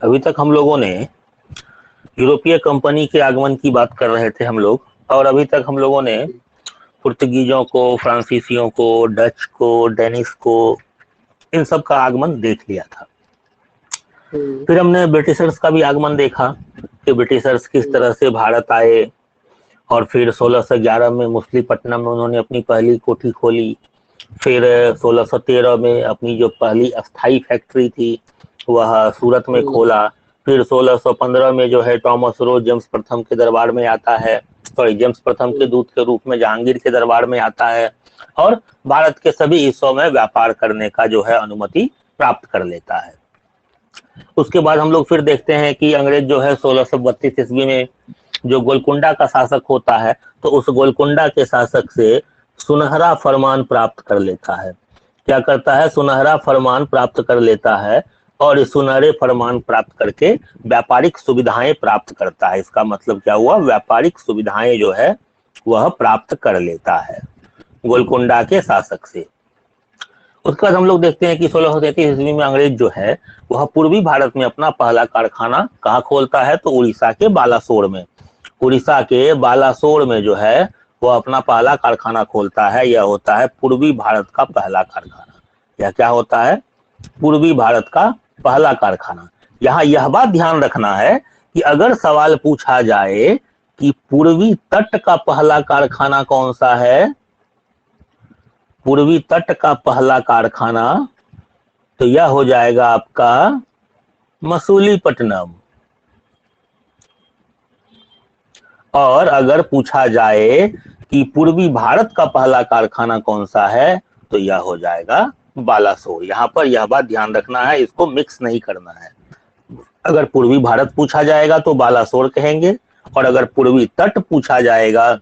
अभी तक हम लोगों ने यूरोपीय कंपनी के आगमन की बात कर रहे थे हम लोग, और अभी तक हम लोगों ने पुर्तगीजों को, फ्रांसीसियों को, डच को, डेनिस को, इन सब का आगमन देख लिया था। फिर हमने ब्रिटिशर्स का भी आगमन देखा कि ब्रिटिशर्स किस तरह से भारत आए, और फिर 1611 में मछलीपट्टनम में उन्होंने अपनी पहली कोठी खोली। फिर 1613 में अपनी जो पहली अस्थाई फैक्ट्री थी वह सूरत में खोला। फिर 1615 में जो है थॉमस रो जेम्स प्रथम के दरबार में आता है, सॉरी जेम्स प्रथम के दूत के रूप में जहांगीर के दरबार में आता है, और भारत के सभी हिस्सों में व्यापार करने का जो है अनुमति प्राप्त कर लेता है। उसके बाद हम लोग फिर देखते हैं कि अंग्रेज जो है 1632 ईस्वी में जो गोलकुंडा का शासक होता है, तो उस गोलकुंडा के शासक से सुनहरा फरमान प्राप्त कर लेता है। क्या करता है? सुनहरा फरमान प्राप्त कर लेता है, और इस सुनहरे फरमान प्राप्त करके व्यापारिक सुविधाएं प्राप्त करता है। इसका मतलब क्या हुआ? व्यापारिक सुविधाएं जो है वह प्राप्त कर लेता है गोलकुंडा के शासक से। उसके बाद हम लोग देखते हैं कि 1633 ईस्वी में अंग्रेज जो है वह पूर्वी भारत में अपना पहला कारखाना कहाँ खोलता है? तो उड़ीसा के बालासोर में। उड़ीसा के बालासोर में जो है वह अपना पहला कारखाना खोलता है। यह होता है पूर्वी भारत का पहला कारखाना। यह क्या होता है? पूर्वी भारत का पहला कारखाना। यहाँ यह बात ध्यान रखना है कि अगर सवाल पूछा जाए कि पूर्वी तट का पहला कारखाना कौन सा है, पूर्वी तट का पहला कारखाना, तो यह हो जाएगा आपका मसूलीपट्टनम। और अगर पूछा जाए कि पूर्वी भारत का पहला कारखाना कौन सा है, तो यह हो जाएगा बालासोर। यहाँ पर यह बात ध्यान रखना है, इसको मिक्स नहीं करना है। अगर पूर्वी भारत पूछा जाएगा तो बालासोर कहेंगे, और अगर पूर्वी तट पूछा जाएगा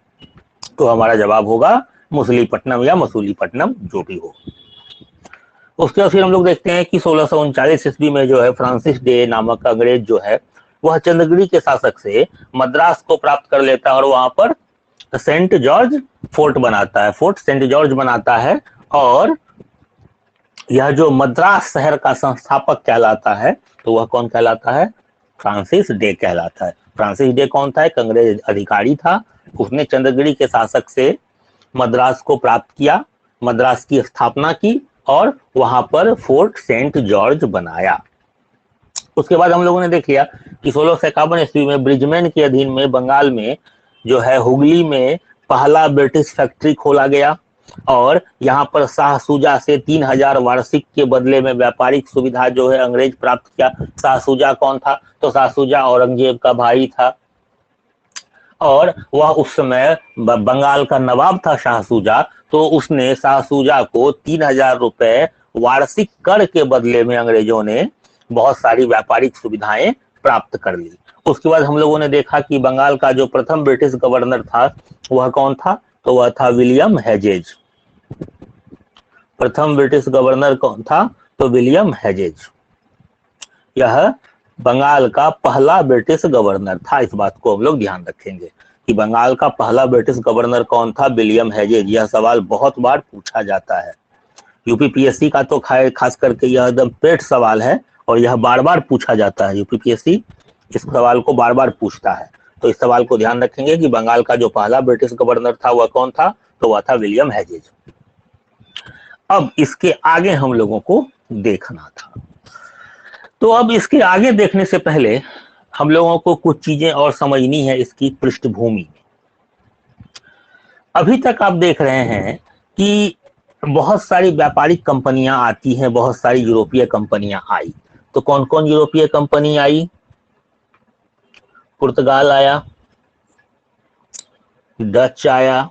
तो हमारा जवाब होगा मछलीपट्टनम या मसूलीपट्टनम, जो भी हो। उसके बाद फिर हम लोग देखते हैं कि 1639 ईस्वी में जो है फ्रांसिस डे नामक अंग्रेज जो है वह चंद्रगिरी के शासक से मद्रास को प्राप्त कर लेता है, और वहां पर सेंट जॉर्ज फोर्ट बनाता है, फोर्ट सेंट जॉर्ज बनाता है। और यह जो मद्रास शहर का संस्थापक कहलाता है, तो वह कौन कहलाता है? फ्रांसिस डे कहलाता है। फ्रांसिस डे कौन था? एक अंग्रेज अधिकारी था। उसने चंद्रगिरी के शासक से मद्रास को प्राप्त किया, मद्रास की स्थापना की, और वहां पर फोर्ट सेंट जॉर्ज बनाया। उसके बाद हम लोगों ने देख लिया कि 1651 ईस्वी में ब्रिजमैन के अधीन में बंगाल में जो है हुगली में पहला ब्रिटिश फैक्ट्री खोला गया, और यहाँ पर शाह सूजा से 3000 वार्षिक के बदले में व्यापारिक सुविधा जो है अंग्रेज प्राप्त किया। शाह सूजा कौन था? तो शाह सूजा औरंगजेब का भाई था, और वह उस समय बंगाल का नवाब था शाह सूजा। तो उसने शाह सूजा को 3000 रुपए वार्षिक कर के बदले में अंग्रेजों ने बहुत सारी व्यापारिक सुविधाएं प्राप्त कर ली। उसके बाद हम लोगों ने देखा कि बंगाल का जो प्रथम ब्रिटिश गवर्नर था वह कौन था? तो वह था विलियम हेजेज। प्रथम ब्रिटिश गवर्नर कौन था? तो विलियम हेजेज। यह बंगाल का पहला ब्रिटिश गवर्नर था। इस बात को हम लोग ध्यान रखेंगे कि बंगाल का पहला ब्रिटिश गवर्नर कौन था? William hedges. यह सवाल बहुत बार पूछा जाता है। यूपीपीएससी का तो खास करके यह एकदम पेट सवाल है, और यह बार बार पूछा जाता है। यूपीपीएससी इस सवाल को बार बार पूछता है, तो इस सवाल को ध्यान रखेंगे कि बंगाल का जो पहला ब्रिटिश गवर्नर था वह कौन था? तो वह था विलियम हेजेज। अब इसके आगे हम लोगों को देखना था, तो अब इसके आगे देखने से पहले हम लोगों को कुछ चीजें और समझनी है इसकी पृष्ठभूमि। अभी तक आप देख रहे हैं कि बहुत सारी व्यापारिक कंपनियां आती हैं, बहुत सारी यूरोपीय कंपनियां आई। तो कौन कौन यूरोपीय कंपनी आई? पुर्तगाल आया, डच आया,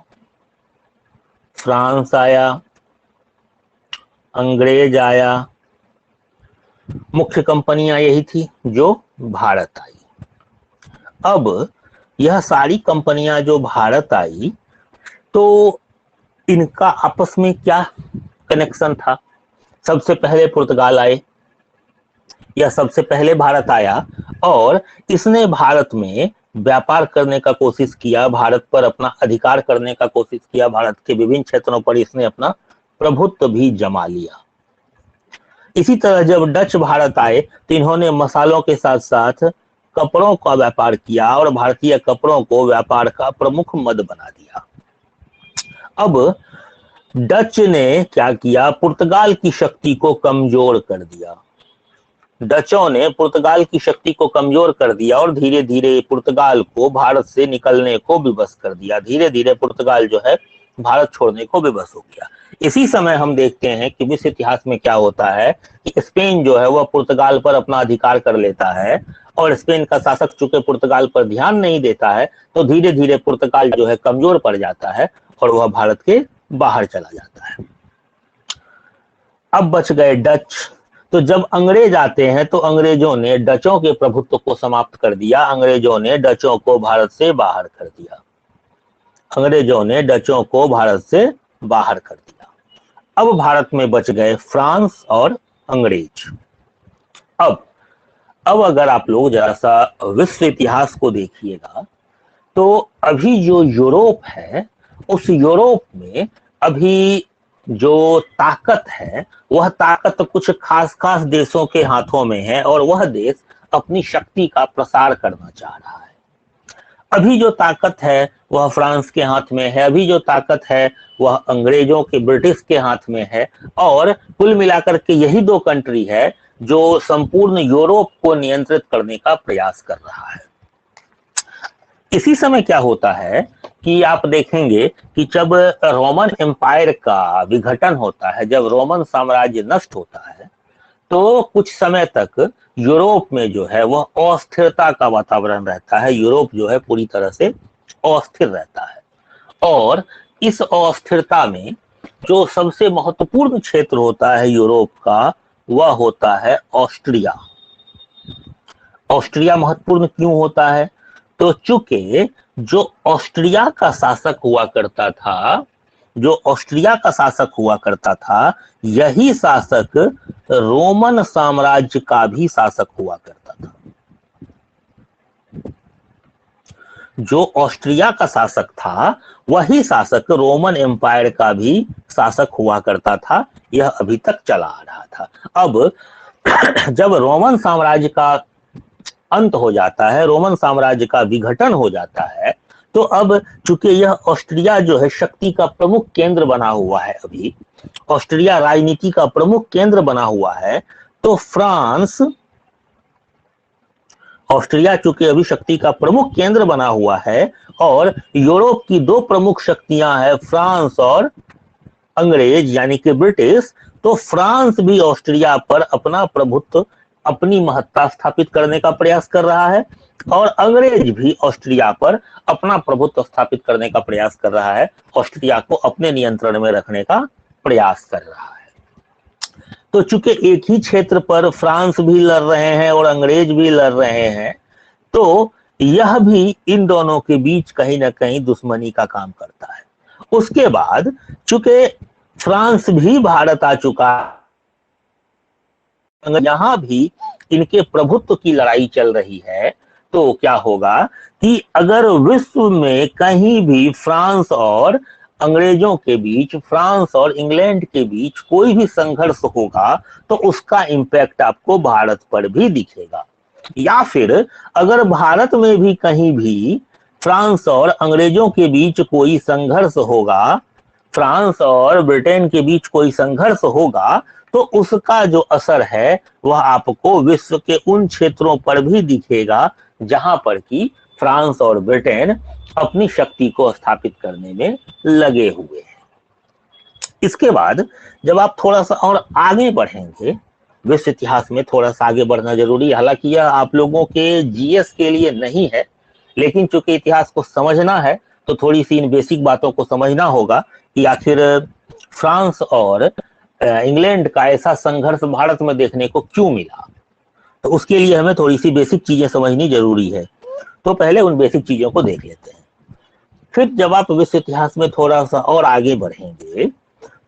फ्रांस आया, अंग्रेज आया। मुख्य कंपनियां यही थी जो भारत आई। अब यह सारी कंपनियां जो भारत आई, तो इनका आपस में क्या कनेक्शन था? सबसे पहले पुर्तगाल आए, यह सबसे पहले भारत आया, और इसने भारत में व्यापार करने का कोशिश किया, भारत पर अपना अधिकार करने का कोशिश किया, भारत के विभिन्न क्षेत्रों पर इसने अपना प्रभुत्व भी जमा लिया। इसी तरह जब डच भारत आए तो इन्होंने मसालों के साथ साथ कपड़ों का व्यापार किया और भारतीय कपड़ों को व्यापार का प्रमुख मद बना दिया। अब डच ने क्या किया, पुर्तगाल की शक्ति को कमजोर कर दिया। डचों ने पुर्तगाल की शक्ति को कमजोर कर दिया और धीरे धीरे पुर्तगाल को भारत से निकलने को विवश कर दिया। धीरे धीरे पुर्तगाल जो है भारत छोड़ने को विवश हो गया। इसी समय हम देखते हैं कि विश्व इतिहास में क्या होता है कि स्पेन जो है वह पुर्तगाल पर अपना अधिकार कर लेता है और स्पेन का शासक चूंकि पुर्तगाल पर ध्यान नहीं देता है तो धीरे धीरे पुर्तगाल जो है कमजोर पड़ जाता है और वह भारत के बाहर चला जाता है। अब बच गए डच। तो जब अंग्रेज आते हैं तो अंग्रेजों ने डचों के प्रभुत्व को समाप्त कर दिया। अंग्रेजों ने डचों को भारत से बाहर कर दिया। अंग्रेजों ने डचों को भारत से बाहर कर दिया। अब भारत में बच गए फ्रांस और अंग्रेज। अब अगर आप लोग जरा सा विश्व इतिहास को देखिएगा तो अभी जो यूरोप है उस यूरोप में अभी जो ताकत है वह ताकत कुछ खास खास देशों के हाथों में है और वह देश अपनी शक्ति का प्रसार करना चाह रहा है। अभी जो ताकत है वह फ्रांस के हाथ में है, अभी जो ताकत है वह अंग्रेजों के ब्रिटिश के हाथ में है और कुल मिलाकर के यही दो कंट्री है जो संपूर्ण यूरोप को नियंत्रित करने का प्रयास कर रहा है। इसी समय क्या होता है कि आप देखेंगे कि जब रोमन एम्पायर का विघटन होता है, जब रोमन साम्राज्य नष्ट होता है तो कुछ समय तक यूरोप में जो है वह अस्थिरता का वातावरण रहता है। यूरोप जो है पूरी तरह से अस्थिर रहता है और इस अस्थिरता में जो सबसे महत्वपूर्ण क्षेत्र होता है यूरोप का वह होता है ऑस्ट्रिया। ऑस्ट्रिया महत्वपूर्ण क्यों होता है? तो चूंकि जो ऑस्ट्रिया का शासक हुआ करता था, जो ऑस्ट्रिया का शासक हुआ करता था, यही शासक रोमन साम्राज्य का भी शासक हुआ करता था। जो ऑस्ट्रिया का शासक था वही शासक रोमन एम्पायर का भी शासक हुआ करता था। यह अभी तक चला आ रहा था। अब जब रोमन साम्राज्य का अंत हो जाता है, रोमन साम्राज्य का विघटन हो जाता है, तो अब चूंकि यह ऑस्ट्रिया जो है शक्ति का प्रमुख केंद्र बना हुआ है, अभी ऑस्ट्रिया राजनीति का प्रमुख केंद्र बना हुआ है, तो फ्रांस, ऑस्ट्रिया चूंकि अभी शक्ति का प्रमुख केंद्र बना हुआ है और यूरोप की दो प्रमुख शक्तियां हैं फ्रांस और अंग्रेज यानी कि ब्रिटिश, तो फ्रांस भी ऑस्ट्रिया पर अपना प्रभुत्व, अपनी महत्ता स्थापित करने का प्रयास कर रहा है और अंग्रेज भी ऑस्ट्रिया पर अपना प्रभुत्व स्थापित करने का प्रयास कर रहा है, ऑस्ट्रिया को अपने नियंत्रण में रखने का प्रयास कर रहा है। तो चूंकि एक ही क्षेत्र पर फ्रांस भी लड़ रहे हैं और अंग्रेज भी लड़ रहे हैं, तो यह भी इन दोनों के बीच कहीं ना कहीं दुश्मनी का काम करता है। उसके बाद चूंकि फ्रांस भी भारत आ चुका, यहां भी इनके प्रभुत्व की लड़ाई चल रही है, तो क्या होगा कि अगर विश्व में कहीं भी फ्रांस और अंग्रेजों के बीच, फ्रांस और इंग्लैंड के बीच कोई भी संघर्ष होगा तो उसका इंपैक्ट आपको भारत पर भी दिखेगा। या फिर अगर भारत में भी कहीं भी फ्रांस और अंग्रेजों के बीच कोई संघर्ष होगा, फ्रांस और ब्रिटेन के बीच कोई संघर्ष होगा, तो उसका जो असर है वह आपको विश्व के उन क्षेत्रों पर भी दिखेगा जहां पर कि फ्रांस और ब्रिटेन अपनी शक्ति को स्थापित करने में लगे हुए हैं। इसके बाद जब आप थोड़ा सा और आगे बढ़ेंगे, विश्व इतिहास में थोड़ा सा आगे बढ़ना जरूरी है, हालांकि यह आप लोगों के जीएस के लिए नहीं है, लेकिन चूंकि इतिहास को समझना है तो थोड़ी सी इन बेसिक बातों को समझना होगा कि आखिर फ्रांस और इंग्लैंड का ऐसा संघर्ष भारत में देखने को क्यों मिला। तो उसके लिए हमें थोड़ी सी बेसिक चीजें समझनी जरूरी है। तो पहले उन बेसिक चीजों को देख लेते हैं, फिर जब आप विश्व इतिहास में थोड़ा सा और आगे बढ़ेंगे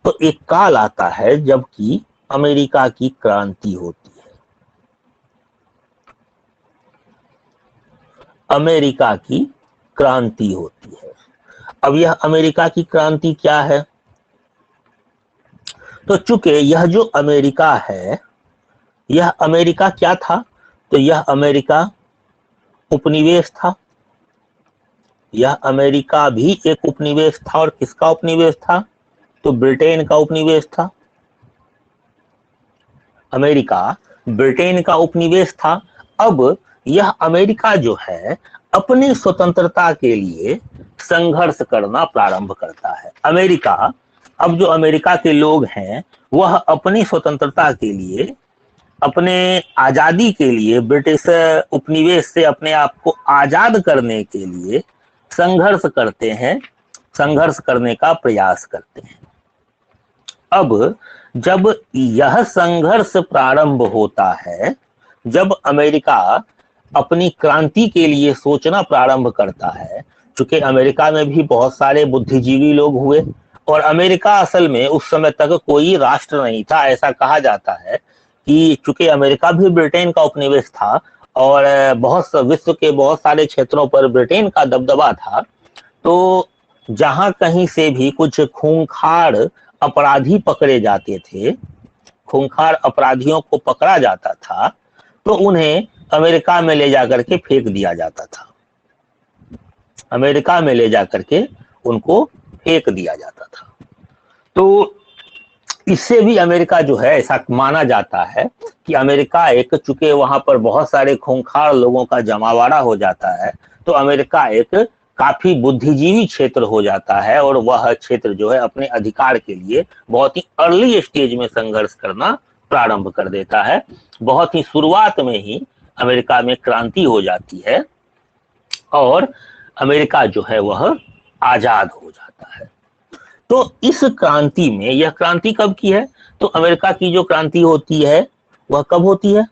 तो एक काल आता है जबकि अमेरिका की क्रांति होती है। अमेरिका की क्रांति होती है। अब यह अमेरिका की क्रांति क्या है? तो चूंकि यह जो अमेरिका है यह अमेरिका क्या था? तो यह अमेरिका उपनिवेश था। यह अमेरिका भी एक उपनिवेश था। और किसका उपनिवेश था? तो ब्रिटेन का उपनिवेश था। अमेरिका ब्रिटेन का उपनिवेश था। अब यह अमेरिका जो है अपनी स्वतंत्रता के लिए संघर्ष करना प्रारंभ करता है। अमेरिका, अब जो अमेरिका के लोग हैं वह अपनी स्वतंत्रता के लिए, अपने आजादी के लिए, ब्रिटिश उपनिवेश से अपने आप को आजाद करने के लिए संघर्ष करते हैं, संघर्ष करने का प्रयास करते हैं। अब जब यह संघर्ष प्रारंभ होता है, जब अमेरिका अपनी क्रांति के लिए सोचना प्रारंभ करता है, चूंकि अमेरिका में भी बहुत सारे बुद्धिजीवी लोग हुए और अमेरिका असल में उस समय तक कोई राष्ट्र नहीं था। ऐसा कहा जाता है कि चूंकि अमेरिका भी ब्रिटेन का उपनिवेश था और विश्व के बहुत सारे क्षेत्रों पर ब्रिटेन का दबदबा था, तो जहां कहीं से भी कुछ खूंखार अपराधी पकड़े जाते थे, खूंखार अपराधियों को पकड़ा जाता था, तो उन्हें अमेरिका में ले जाकर के फेंक दिया जाता था। अमेरिका में ले जाकर के उनको फेंक दिया जाता था। तो इससे भी अमेरिका जो है, ऐसा माना जाता है कि अमेरिका एक, चूंकि वहां पर बहुत सारे खूंखार लोगों का जमावड़ा हो जाता है, तो अमेरिका एक काफी बुद्धिजीवी क्षेत्र हो जाता है और वह क्षेत्र जो है अपने अधिकार के लिए बहुत ही अर्ली स्टेज में संघर्ष करना प्रारंभ कर देता है। बहुत ही शुरुआत में ही अमेरिका में क्रांति हो जाती है और अमेरिका जो है वह आजाद हो जाता है। तो इस क्रांति में, यह क्रांति कब की है? तो अमेरिका की जो क्रांति होती है वह कब होती है?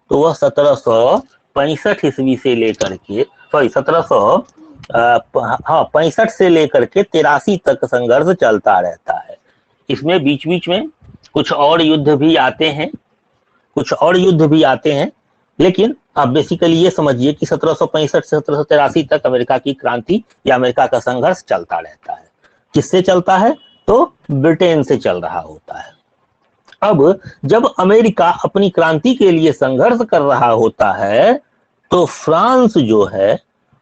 तो वह 1765 ईस्वी से लेकर के, सॉरी 1765 से लेकर के 83 तक संघर्ष चलता रहता है। इसमें बीच बीच में कुछ और युद्ध भी आते हैं, कुछ और युद्ध भी आते हैं, लेकिन आप बेसिकली ये समझिए कि 1765 से 1783 तक अमेरिका की क्रांति या अमेरिका का संघर्ष चलता रहता है। किससे चलता है? तो ब्रिटेन से चल रहा होता है। अब जब अमेरिका अपनी क्रांति के लिए संघर्ष कर रहा होता है, तो फ्रांस जो है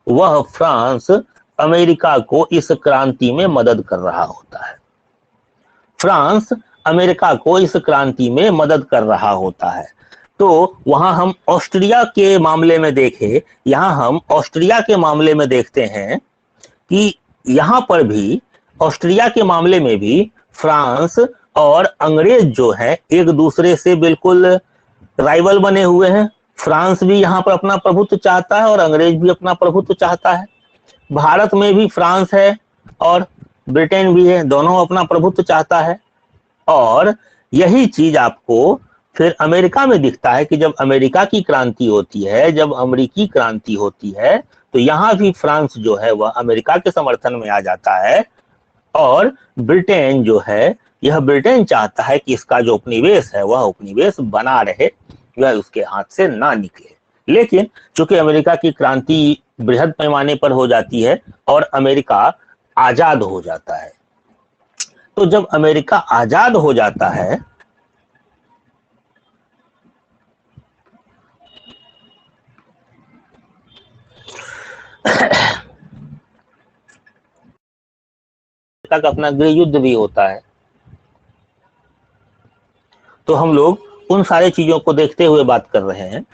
वह, फ्रांस अमेरिका को इस क्रांति में मदद कर रहा होता है। फ्रांस अमेरिका को इस क्रांति में मदद कर रहा होता है। तो वहां हम ऑस्ट्रिया के मामले में देखें, यहां हम ऑस्ट्रिया के मामले में देखते हैं कि यहां पर भी, ऑस्ट्रिया के मामले में भी फ्रांस और अंग्रेज जो है एक दूसरे से बिल्कुल राइवल बने हुए हैं। फ्रांस भी यहां पर अपना प्रभुत्व चाहता है और अंग्रेज भी अपना प्रभुत्व चाहता है। भारत में भी फ्रांस है और ब्रिटेन भी है, दोनों अपना प्रभुत्व चाहता है। और यही चीज आपको फिर अमेरिका में दिखता है कि जब अमेरिका की क्रांति होती है, जब अमेरिकी क्रांति होती है, तो यहां भी फ्रांस जो है वह अमेरिका के समर्थन में आ जाता है और ब्रिटेन जो है, यह ब्रिटेन चाहता है कि इसका जो उपनिवेश है वह उपनिवेश बना रहे, वह उसके हाथ से ना निकले। लेकिन चूंकि अमेरिका की क्रांति बृहद पैमाने पर हो जाती है और अमेरिका आजाद हो जाता है, तो जब अमेरिका आजाद हो जाता है तक अपना गृह युद्ध भी होता है। तो हम लोग उन सारे चीजों को देखते हुए बात कर रहे हैं।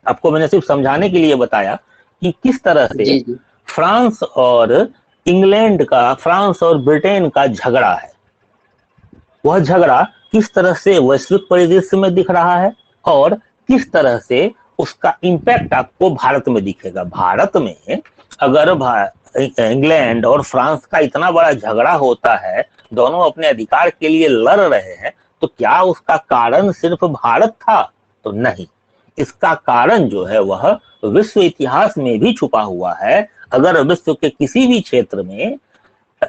आपको मैंने सिर्फ समझाने के लिए बताया कि किस तरह से फ्रांस और इंग्लैंड का, फ्रांस और ब्रिटेन का झगड़ा है, वह झगड़ा किस तरह से वैश्विक परिदृश्य में दिख रहा है और किस तरह से उसका इंपैक्ट आपको भारत में दिखेगा। भारत में अगर इंग्लैंड और फ्रांस का इतना बड़ा झगड़ा होता है, दोनों अपने अधिकार के लिए लड़ रहे हैं, तो क्या उसका कारण सिर्फ भारत था? तो नहीं, इसका कारण जो है वह विश्व इतिहास में भी छुपा हुआ है। अगर विश्व के किसी भी क्षेत्र में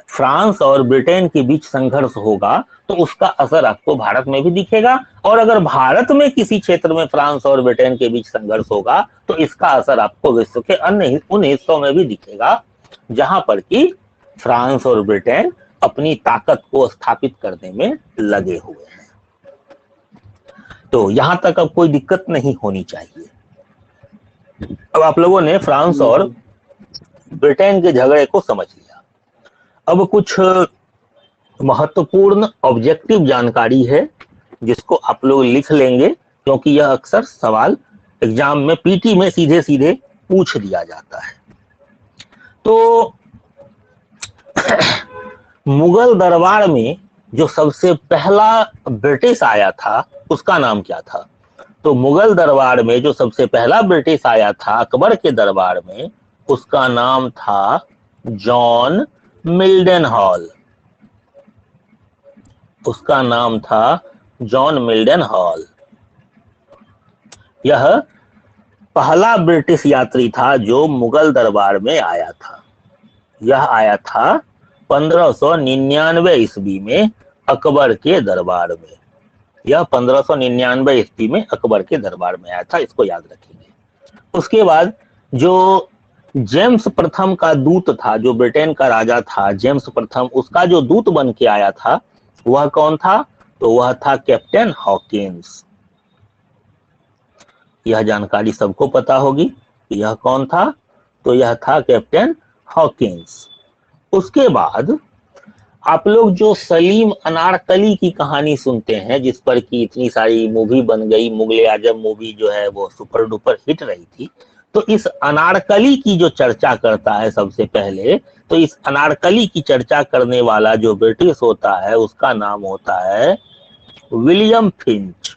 फ्रांस और ब्रिटेन के बीच संघर्ष होगा तो उसका असर आपको भारत में भी दिखेगा, और अगर भारत में किसी क्षेत्र में फ्रांस और ब्रिटेन के बीच संघर्ष होगा तो इसका असर आपको विश्व के अन्य उन हिस्सों में भी दिखेगा जहां पर कि फ्रांस और ब्रिटेन अपनी ताकत को स्थापित करने में लगे हुए हैं। तो यहां तक अब कोई दिक्कत नहीं होनी चाहिए। अब आप लोगों ने फ्रांस और ब्रिटेन के झगड़े को समझ लिया। अब कुछ महत्वपूर्ण ऑब्जेक्टिव जानकारी है जिसको आप लोग लिख लेंगे, क्योंकि यह अक्सर सवाल एग्जाम में पीटी में सीधे सीधे पूछ दिया जाता है। तो मुगल दरबार में जो सबसे पहला ब्रिटिश आया था उसका नाम क्या था? तो मुगल दरबार में जो सबसे पहला ब्रिटिश आया था अकबर के दरबार में, उसका नाम था जॉन मिल्डन हॉल। उसका नाम था जॉन मिल्डन हॉल। यह पहला ब्रिटिश यात्री था जो मुगल दरबार में आया था। यह आया था 1599 ईस्वी में अकबर के दरबार में। यह 1599 ईस्वी में अकबर के दरबार में आया था, इसको याद रखेंगे। उसके बाद जो जेम्स प्रथम का दूत था, जो ब्रिटेन का राजा था जेम्स प्रथम, उसका जो दूत बन के आया था वह कौन था? तो वह था कैप्टन हॉकिंस। यह जानकारी सबको पता होगी। यह कौन था? तो यह था कैप्टन हॉकिंस। उसके बाद आप लोग जो सलीम अनारकली की कहानी सुनते हैं, जिस पर की इतनी सारी मूवी बन गई, मुगले आजम मूवी जो है वो सुपर डुपर हिट रही थी, तो इस अनारकली की जो चर्चा करता है सबसे पहले, तो इस अनारकली की चर्चा करने वाला जो ब्रिटिश होता है उसका नाम होता है विलियम फिंच।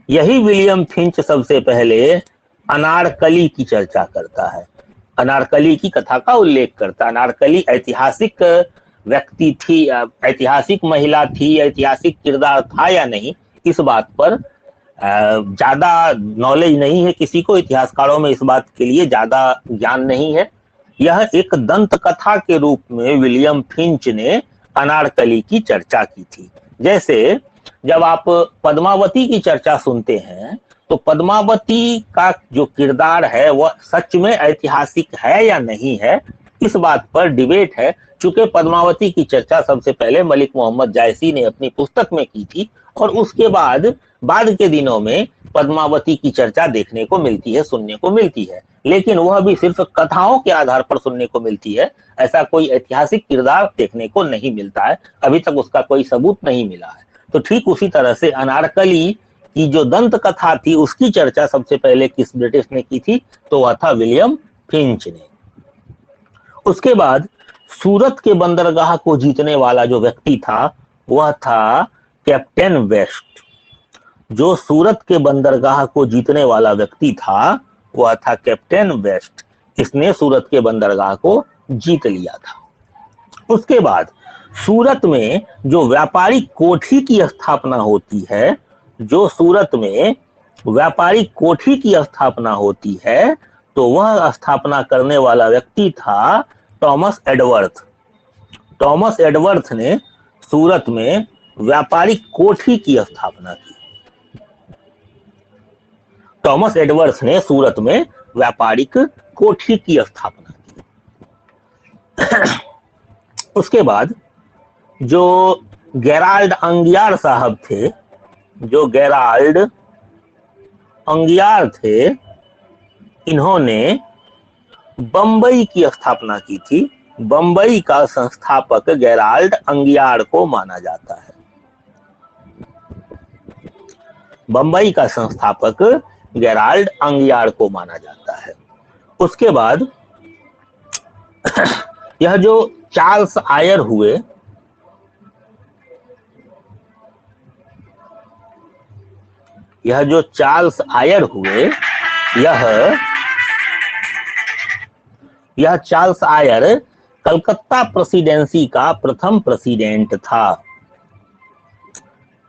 यही विलियम फिंच सबसे पहले अनारकली की चर्चा करता है, अनारकली की कथा का उल्लेख करता है। अनारकली ऐतिहासिक व्यक्ति थी, ऐतिहासिक महिला थी, ऐतिहासिक किरदार था या नहीं, इस बात पर ज्यादा नॉलेज नहीं है किसी को, इतिहासकारों में इस बात के लिए ज्यादा ज्ञान नहीं है। यह एक दंत कथा के रूप में विलियम फिंच ने अनारकली की चर्चा की थी। जैसे जब आप पद्मावती की चर्चा सुनते हैं तो पद्मावती का जो किरदार है वह सच में ऐतिहासिक है या नहीं है, इस बात पर डिबेट है। चूंकि पद्मावती की चर्चा सबसे पहले मलिक मोहम्मद जायसी ने अपनी पुस्तक में की थी, और उसके बाद के दिनों में पद्मावती की चर्चा देखने को मिलती है, सुनने को मिलती है, लेकिन वह भी सिर्फ कथाओं के आधार पर सुनने को मिलती है। ऐसा कोई ऐतिहासिक किरदार देखने को नहीं मिलता है, अभी तक उसका कोई सबूत नहीं मिला है। तो ठीक उसी तरह से अनारकली की जो दंत कथा थी उसकी चर्चा सबसे पहले किस ब्रिटिश ने की थी? तो वह था विलियम फिंच ने। उसके बाद सूरत के बंदरगाह को जीतने वाला जो व्यक्ति था वह था कैप्टन वेस्ट। जो सूरत के बंदरगाह को जीतने वाला व्यक्ति था वह था कैप्टन वेस्ट। इसने सूरत के बंदरगाह को जीत लिया था। उसके बाद सूरत में जो व्यापारिक कोठी की स्थापना होती है, जो सूरत में व्यापारिक कोठी की स्थापना होती है, तो वह स्थापना करने वाला व्यक्ति था थॉमस एडवर्थ। थॉमस एडवर्थ ने सूरत में व्यापारिक कोठी की स्थापना की। थॉमस एडवर्थ ने सूरत में व्यापारिक कोठी की स्थापना की। उसके बाद जो गेराल्ड अंगियार साहब थे, जो गेराल्ड अंगियार थे, इन्होंने बंबई की स्थापना की थी। बंबई का संस्थापक गेराल्ड अंगियार को माना जाता है। बंबई का संस्थापक गेराल्ड अंगियार को माना जाता है। उसके बाद यह जो चार्ल्स आयर हुए, यह जो चार्ल्स आयर हुए, यह चार्ल्स आयर कलकत्ता प्रेसिडेंसी का प्रथम प्रेसिडेंट था।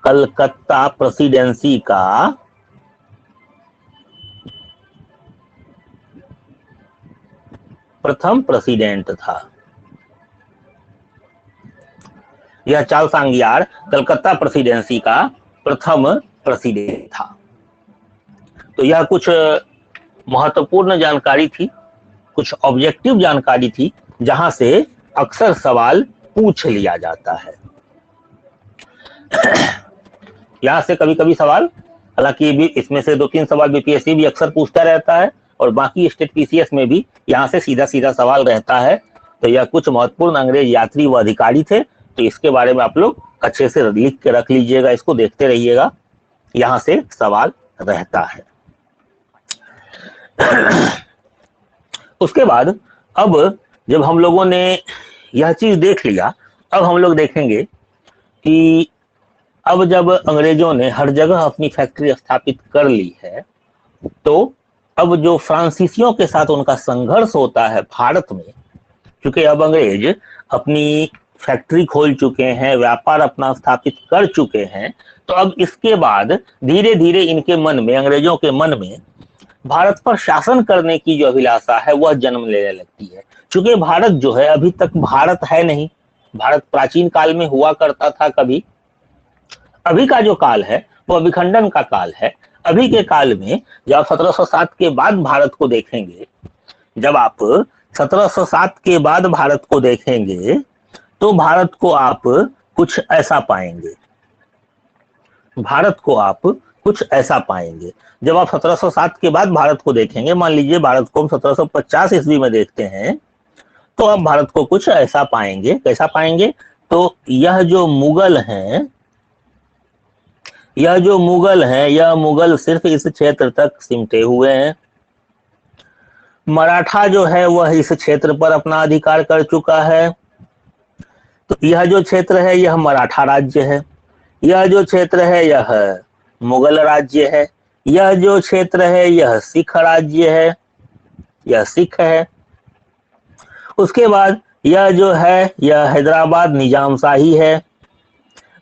कलकत्ता प्रेसिडेंसी का प्रथम प्रेसिडेंट था। यह चार्ल्स अंगियार कलकत्ता प्रेसिडेंसी का प्रथम प्रेसिडेंट था। तो यह कुछ महत्वपूर्ण जानकारी थी, कुछ ऑब्जेक्टिव जानकारी थी, जहां से अक्सर सवाल पूछ लिया जाता है। यहाँ से कभी कभी सवाल, हालांकि भी इसमें से 2-3 सवाल बीपीएससी भी अक्सर पूछता रहता है और बाकी स्टेट पीसीएस में भी यहाँ से सीधा सीधा सवाल रहता है। तो यह कुछ महत्वपूर्ण अंग्रेज यात्री व अधिकारी थे, तो इसके बारे में आप लोग अच्छे से लिख के रख लीजिएगा, इसको देखते रहिएगा, यहाँ से सवाल रहता है। उसके बाद अब जब हम लोगों ने यह चीज देख लिया, अब हम लोग देखेंगे कि अब जब अंग्रेजों ने हर जगह अपनी फैक्ट्री स्थापित कर ली है, तो अब जो फ्रांसीसियों के साथ उनका संघर्ष होता है भारत में, क्योंकि अब अंग्रेज अपनी फैक्ट्री खोल चुके हैं, व्यापार अपना स्थापित कर चुके हैं, तो अब इसके बाद धीरे धीरे इनके मन में, अंग्रेजों के मन में भारत पर शासन करने की जो अभिलाषा है वह जन्म लेने लगती है। क्योंकि भारत जो है अभी तक भारत है नहीं, भारत प्राचीन काल में हुआ करता था कभी, अभी का जो काल है वो विखंडन का काल है। अभी के काल में जब आप 1707 के बाद भारत को देखेंगे, जब आप 1707 के बाद भारत को देखेंगे तो भारत को आप कुछ ऐसा पाएंगे, भारत को आप कुछ ऐसा पाएंगे। जब आप 1707 के बाद भारत को देखेंगे, मान लीजिए भारत को हम 1750 ईस्वी में देखते हैं, तो अब भारत को कुछ ऐसा पाएंगे। कैसा पाएंगे? तो यह जो मुगल हैं, यह मुगल सिर्फ इस क्षेत्र तक सिमटे हुए हैं। मराठा जो है वह इस क्षेत्र पर अपना अधिकार कर चुका है। तो यह जो क्षेत्र है यह मराठा राज्य है, यह जो क्षेत्र है यह मुगल राज्य है, यह जो क्षेत्र है यह सिख राज्य है, यह सिख है। उसके बाद यह जो है यह हैदराबाद निजामशाही है।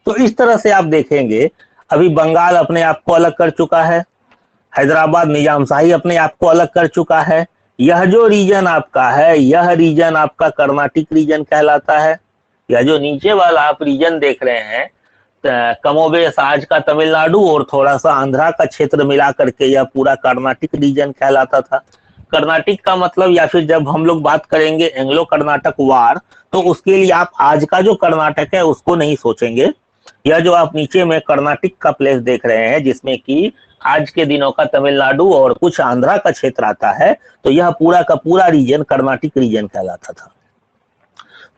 तो इस तरह से आप देखेंगे अभी बंगाल अपने आप को अलग कर चुका है, हैदराबाद निजामशाही अपने आप को अलग कर चुका है। यह जो रीजन आपका है, यह रीजन आपका कर्नाटिक रीजन कहलाता है। यह जो नीचे वाला आप रीजन देख रहे हैं, कमोबेश आज का तमिलनाडु और थोड़ा सा आंध्रा का क्षेत्र मिला करके यह पूरा कर्नाटिक रीजन कहलाता था। कर्नाटिक का मतलब, या फिर जब हम लोग बात करेंगे एंग्लो कर्नाटक वार, तो उसके लिए आप आज का जो कर्नाटक है उसको नहीं सोचेंगे। यह जो आप नीचे में कर्नाटिक का प्लेस देख रहे हैं, जिसमें कि आज के दिनों का तमिलनाडु और कुछ आंध्रा का क्षेत्र आता है, तो यह पूरा का पूरा रीजन कर्नाटिक रीजन कहलाता था।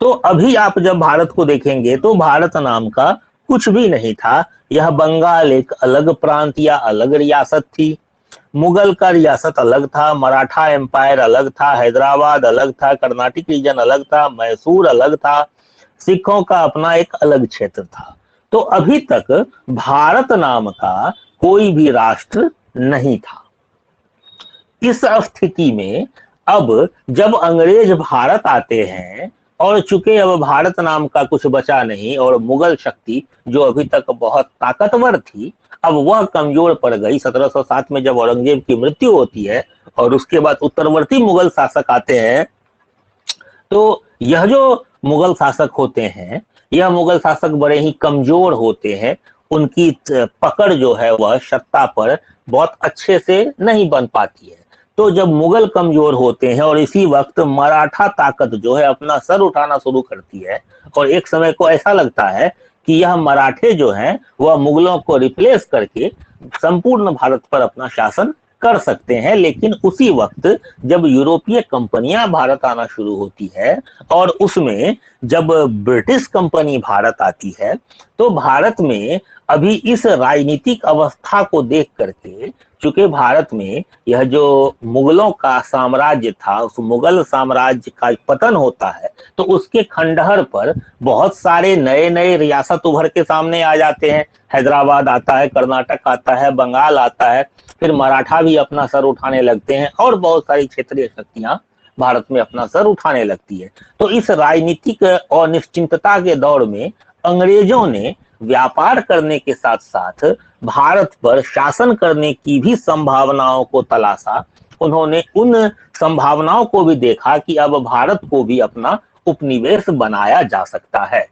तो अभी आप जब भारत को देखेंगे तो भारत नाम का कुछ भी नहीं था। यह बंगाल एक अलग प्रांत या अलग रियासत थी, मुगल का रियासत अलग था, मराठा एम्पायर अलग था, हैदराबाद अलग था, कर्नाटिक रीजन अलग था, मैसूर अलग था, सिखों का अपना एक अलग क्षेत्र था। तो अभी तक भारत नाम का कोई भी राष्ट्र नहीं था। इस स्थिति में अब जब अंग्रेज भारत आते हैं, और चूंकि अब भारत नाम का कुछ बचा नहीं और मुगल शक्ति जो अभी तक बहुत ताकतवर थी, अब वह कमजोर पड़ गई। 1707 में जब औरंगजेब की मृत्यु होती है और उसके बाद उत्तरवर्ती मुगल शासक आते हैं, तो यह जो मुगल शासक होते हैं, यह मुगल शासक बड़े ही कमजोर होते हैं। उनकी पकड़ जो है वह सत्ता पर बहुत अच्छे से नहीं बन पाती है। तो जब मुगल कमजोर होते हैं और इसी वक्त मराठा ताकत जो है अपना सर उठाना शुरू करती है, और एक समय को ऐसा लगता है कि यह मराठे जो हैं वह मुगलों को रिप्लेस करके संपूर्ण भारत पर अपना शासन कर सकते हैं। लेकिन उसी वक्त जब यूरोपीय कंपनियां भारत आना शुरू होती है और उसमें जब ब्रिटिश कंपनी भारत आती है, तो भारत में अभी इस राजनीतिक अवस्था को देख करके, चूंकि भारत में यह जो मुगलों का साम्राज्य था, उस मुगल साम्राज्य का पतन होता है, तो उसके खंडहर पर बहुत सारे नए नए रियासत उभर के सामने आ जाते हैं। हैदराबाद आता है, कर्नाटक आता है, बंगाल आता है, फिर मराठा भी अपना सर उठाने लगते हैं और बहुत सारी क्षेत्रीय शक्तियां भारत में अपना सर उठाने लगती है। तो इस राजनीतिक अनिश्चितता के दौर में अंग्रेजों ने व्यापार करने के साथ साथ भारत पर शासन करने की भी संभावनाओं को तलाशा। उन्होंने उन संभावनाओं को भी देखा कि अब भारत को भी अपना उपनिवेश बनाया जा सकता है।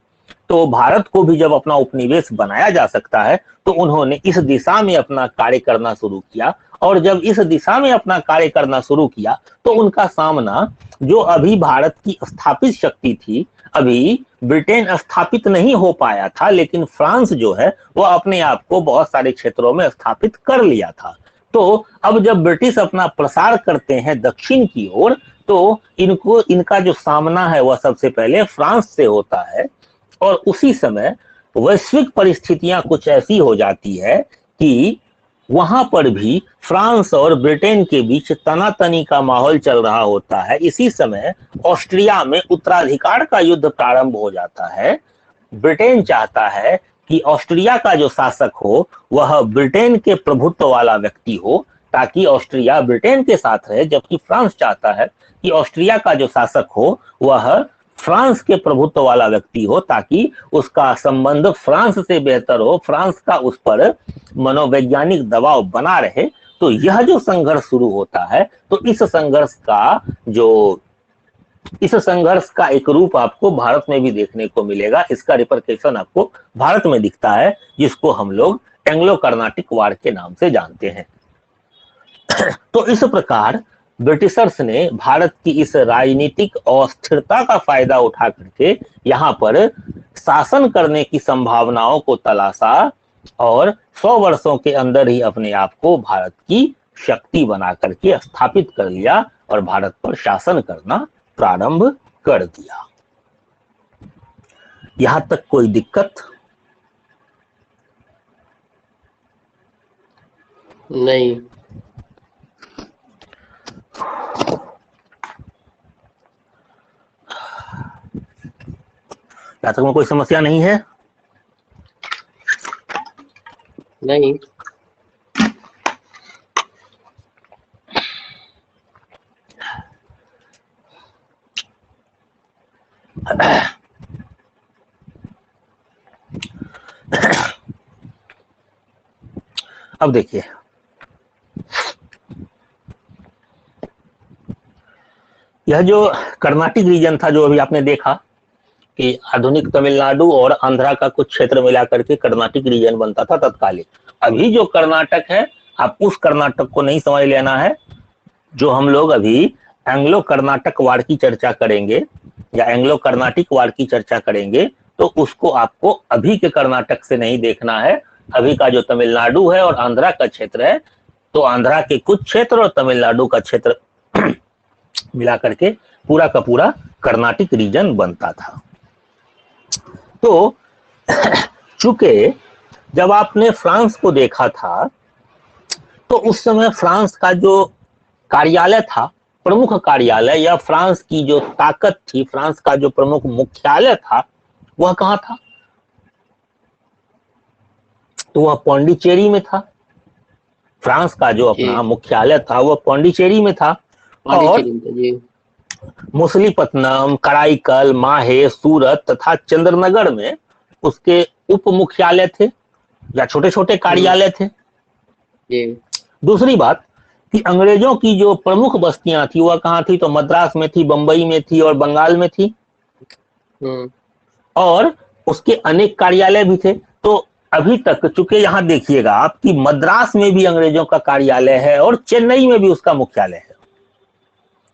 तो भारत को भी जब अपना उपनिवेश बनाया जा सकता है तो उन्होंने इस दिशा में अपना कार्य करना शुरू किया। और जब इस दिशा में अपना कार्य करना शुरू किया तो उनका सामना जो अभी भारत की स्थापित शक्ति थी, अभी ब्रिटेन स्थापित नहीं हो पाया था, लेकिन फ्रांस जो है वो अपने आप को बहुत सारे क्षेत्रों में स्थापित कर लिया था। तो अब जब ब्रिटिश अपना प्रसार करते हैं दक्षिण की ओर, तो इनका जो सामना है वह सबसे पहले फ्रांस से होता है। और उसी समय वैश्विक परिस्थितियां कुछ ऐसी हो जाती है कि वहां पर भी फ्रांस और ब्रिटेन के बीच तनातनी का माहौल चल रहा होता है। इसी समय ऑस्ट्रिया में उत्तराधिकार का युद्ध प्रारंभ हो जाता है। ब्रिटेन चाहता है कि ऑस्ट्रिया का जो शासक हो वह ब्रिटेन के प्रभुत्व वाला व्यक्ति हो, ताकि ऑस्ट्रिया ब्रिटेन के साथ रहे, जबकि फ्रांस चाहता है कि ऑस्ट्रिया का जो शासक हो वह फ्रांस के प्रभुत्व वाला व्यक्ति हो, ताकि उसका संबंध फ्रांस से बेहतर हो, फ्रांस का उस पर मनोवैज्ञानिक दबाव बना रहे। तो यह जो संघर्ष शुरू होता है, तो इस संघर्ष का एक रूप आपको भारत में भी देखने को मिलेगा। इसका रिपरकेशन आपको भारत में दिखता है, जिसको हम लोग एंग्लो कर्नाटिक वार के नाम से जानते हैं। तो इस प्रकार ब्रिटिशर्स ने भारत की इस राजनीतिक अस्थिरता का फायदा उठा करके यहाँ पर शासन करने की संभावनाओं को तलाशा और 100 वर्षों के अंदर ही अपने आप को भारत की शक्ति बना करके स्थापित कर लिया और भारत पर शासन करना प्रारंभ कर दिया। यहां तक कोई दिक्कत नहीं। यहां तक में कोई समस्या नहीं है? नहीं। अब देखिए, यह जो कर्नाटिक रीजन था, जो अभी आपने देखा कि आधुनिक तमिलनाडु और आंध्रा का कुछ क्षेत्र मिला करके कर्नाटिक रीजन बनता था तत्कालीन। अभी जो कर्नाटक है, आप उस कर्नाटक को नहीं समझ लेना है। जो हम लोग अभी एंग्लो कर्नाटक वार की चर्चा करेंगे या एंग्लो कर्नाटिक वार की चर्चा करेंगे, तो उसको आपको अभी के कर्नाटक से नहीं देखना है। अभी का जो तमिलनाडु है और आंध्रा का क्षेत्र है, तो आंध्रा के कुछ क्षेत्र और तमिलनाडु का क्षेत्र मिला करके पूरा का पूरा कर्नाटिक रीजन बनता था। तो चूंकि जब आपने फ्रांस को देखा था, तो उस समय फ्रांस का जो कार्यालय था, प्रमुख कार्यालय या फ्रांस की जो ताकत थी, फ्रांस का जो प्रमुख मुख्यालय था, वह कहां था? तो वह पौंडीचेरी में था। फ्रांस का जो अपना मुख्यालय था वह पौंडीचेरी में था। और मुसलीपट्टनम, कराईकल, माहे, सूरत तथा चंद्रनगर में उसके उप मुख्यालय थे या छोटे छोटे कार्यालय थे। दूसरी बात कि अंग्रेजों की जो प्रमुख बस्तियां थी वह कहां थी? तो मद्रास में थी, बंबई में थी और बंगाल में थी। और उसके अनेक कार्यालय भी थे। तो अभी तक चूंकि यहां देखिएगा आप कि मद्रास में भी अंग्रेजों का कार्यालय है और चेन्नई में भी उसका मुख्यालय है,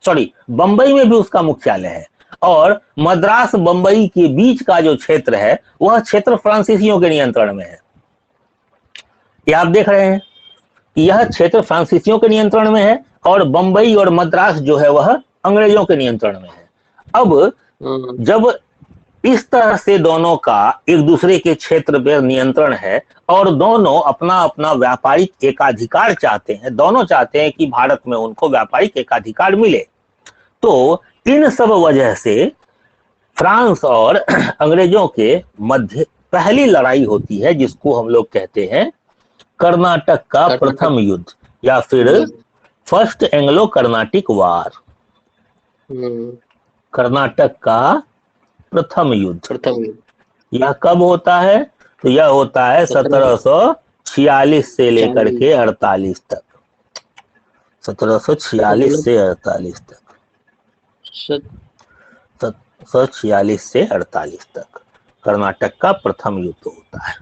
सॉरी बंबई में भी उसका मुख्यालय है। और मद्रास बंबई के बीच का जो क्षेत्र है वह क्षेत्र फ्रांसीसियों के नियंत्रण में है। ये आप देख रहे हैं कि यह क्षेत्र फ्रांसीसियों के नियंत्रण में है और बंबई और मद्रास जो है वह अंग्रेजों के नियंत्रण में है। अब जब इस तरह से दोनों का एक दूसरे के क्षेत्र पर नियंत्रण है और दोनों अपना अपना व्यापारिक एकाधिकार चाहते हैं, दोनों चाहते हैं कि भारत में उनको व्यापारिक एकाधिकार मिले, तो इन सब वजह से फ्रांस और अंग्रेजों के मध्य पहली लड़ाई होती है, जिसको हम लोग कहते हैं कर्नाटक का प्रथम युद्ध या फिर फर्स्ट एंग्लो कर्नाटिक वार। कर्नाटक का प्रथम युद्ध यह कब होता है? तो यह होता है 1746 से लेकर के 48 तक। 1746 से 48 तक। 1746 से 48 तक कर्नाटक का प्रथम युद्ध होता है।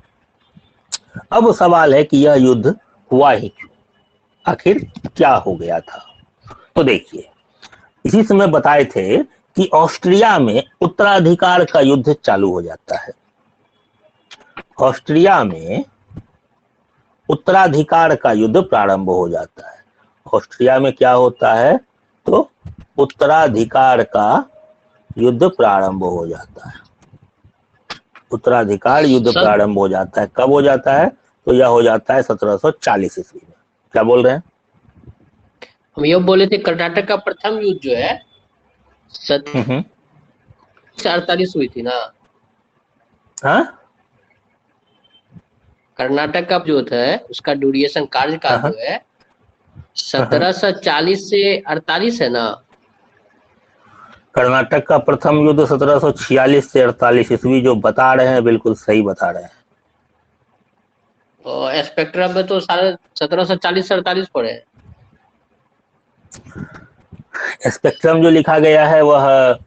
अब सवाल है कि यह युद्ध हुआ ही क्यों, आखिर क्या हो गया था। तो देखिए, इसी समय बताए थे कि ऑस्ट्रिया में उत्तराधिकार का युद्ध चालू हो जाता है। ऑस्ट्रिया में उत्तराधिकार का युद्ध प्रारंभ हो जाता है। ऑस्ट्रिया में क्या होता है, तो उत्तराधिकार का युद्ध प्रारंभ हो जाता है। उत्तराधिकार युद्ध सर प्रारंभ हो जाता है। कब हो जाता है, तो यह हो जाता है 1740 ईस्वी में। क्या बोल रहे हैं? हम ये बोले थे कर्नाटक का प्रथम युद्ध जो है हम्म। 48 हुई थी ना। हाँ कर्नाटक का युद्ध है उसका ड्यूरेशन कार्यकाल हाँ जो है हाँ। 1740 से 48 है ना। कर्नाटक का प्रथम युद्ध 1746 से 48 ईस्वी, जो बता रहे हैं बिल्कुल सही बता रहे हैं। और स्पेक्ट्रम में तो सारे 1740 से 48 पड़े हैं। स्पेक्ट्रम जो लिखा गया है वह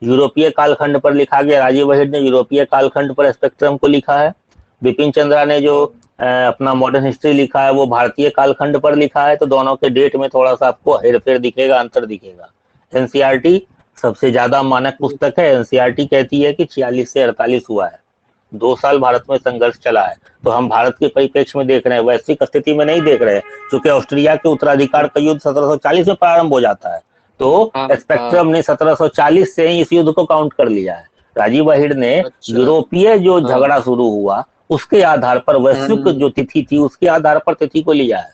यूरोपीय कालखंड पर लिखा गया। राजीव वहीड ने यूरोपीय कालखंड पर स्पेक्ट्रम को लिखा है। बिपिन चंद्रा ने जो अपना मॉडर्न हिस्ट्री लिखा है वो भारतीय कालखंड पर लिखा है। तो दोनों के डेट में थोड़ा सा आपको हेरफेर दिखेगा, अंतर दिखेगा। एनसीईआरटी सबसे ज्यादा मानक पुस्तक है। एनसीईआरटी कहती है कि 46 से 48 हुआ है। 2 साल भारत में संघर्ष चला है। तो हम भारत के परिप्रेक्ष्य में देख रहे हैं, वैश्विक स्थिति में नहीं देख रहे हैं, क्योंकि ऑस्ट्रिया के उत्तराधिकार का युद्ध 1740 में प्रारंभ हो जाता है। तो हाँ स्पेक्ट्रम हाँ। ने 1740 से ही इस युद्ध को काउंट कर लिया है। राजीव वहीड ने अच्छा। यूरोपीय जो हाँ। झगड़ा शुरू हुआ उसके आधार पर, वैश्विक जो तिथि थी उसके आधार पर तिथि को लिया है।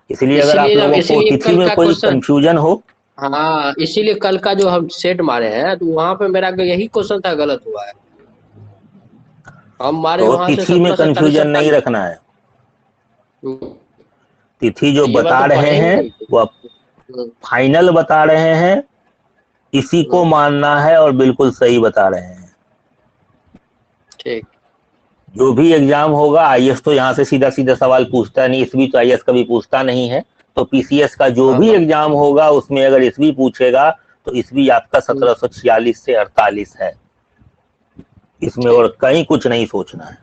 इसलिए अगर आप लोगों को इसीलिए तिथि कल में का कोई क्वेश्चन। कंफ्यूजन हो, हाँ, इसीलिए कल का जो हम सेट मारे हैं तो वहां पे मेरा यही क्वेश्चन था, गलत हुआ है। हम मारे तो वहां से तिथि में 1740 कंफ्यूजन नहीं 48। रखना है। तिथि जो ये बात बता तो रहे पढ़े ही हैं नहीं थे। वह फाइनल बता रहे हैं, इसी को मानना है और बिल्कुल सही बता रहे हैं। ठीक। जो भी एग्जाम होगा, आईएएस तो यहाँ से सीधा सीधा सवाल पूछता नहीं, ईसवी तो आईएएस कभी पूछता नहीं है। तो पीसीएस का जो हाँ भी हाँ। एग्जाम होगा उसमें अगर ईसवी पूछेगा तो ईसवी आपका 1746 से 48 है। इसमें ठीक। और कहीं कुछ नहीं सोचना है।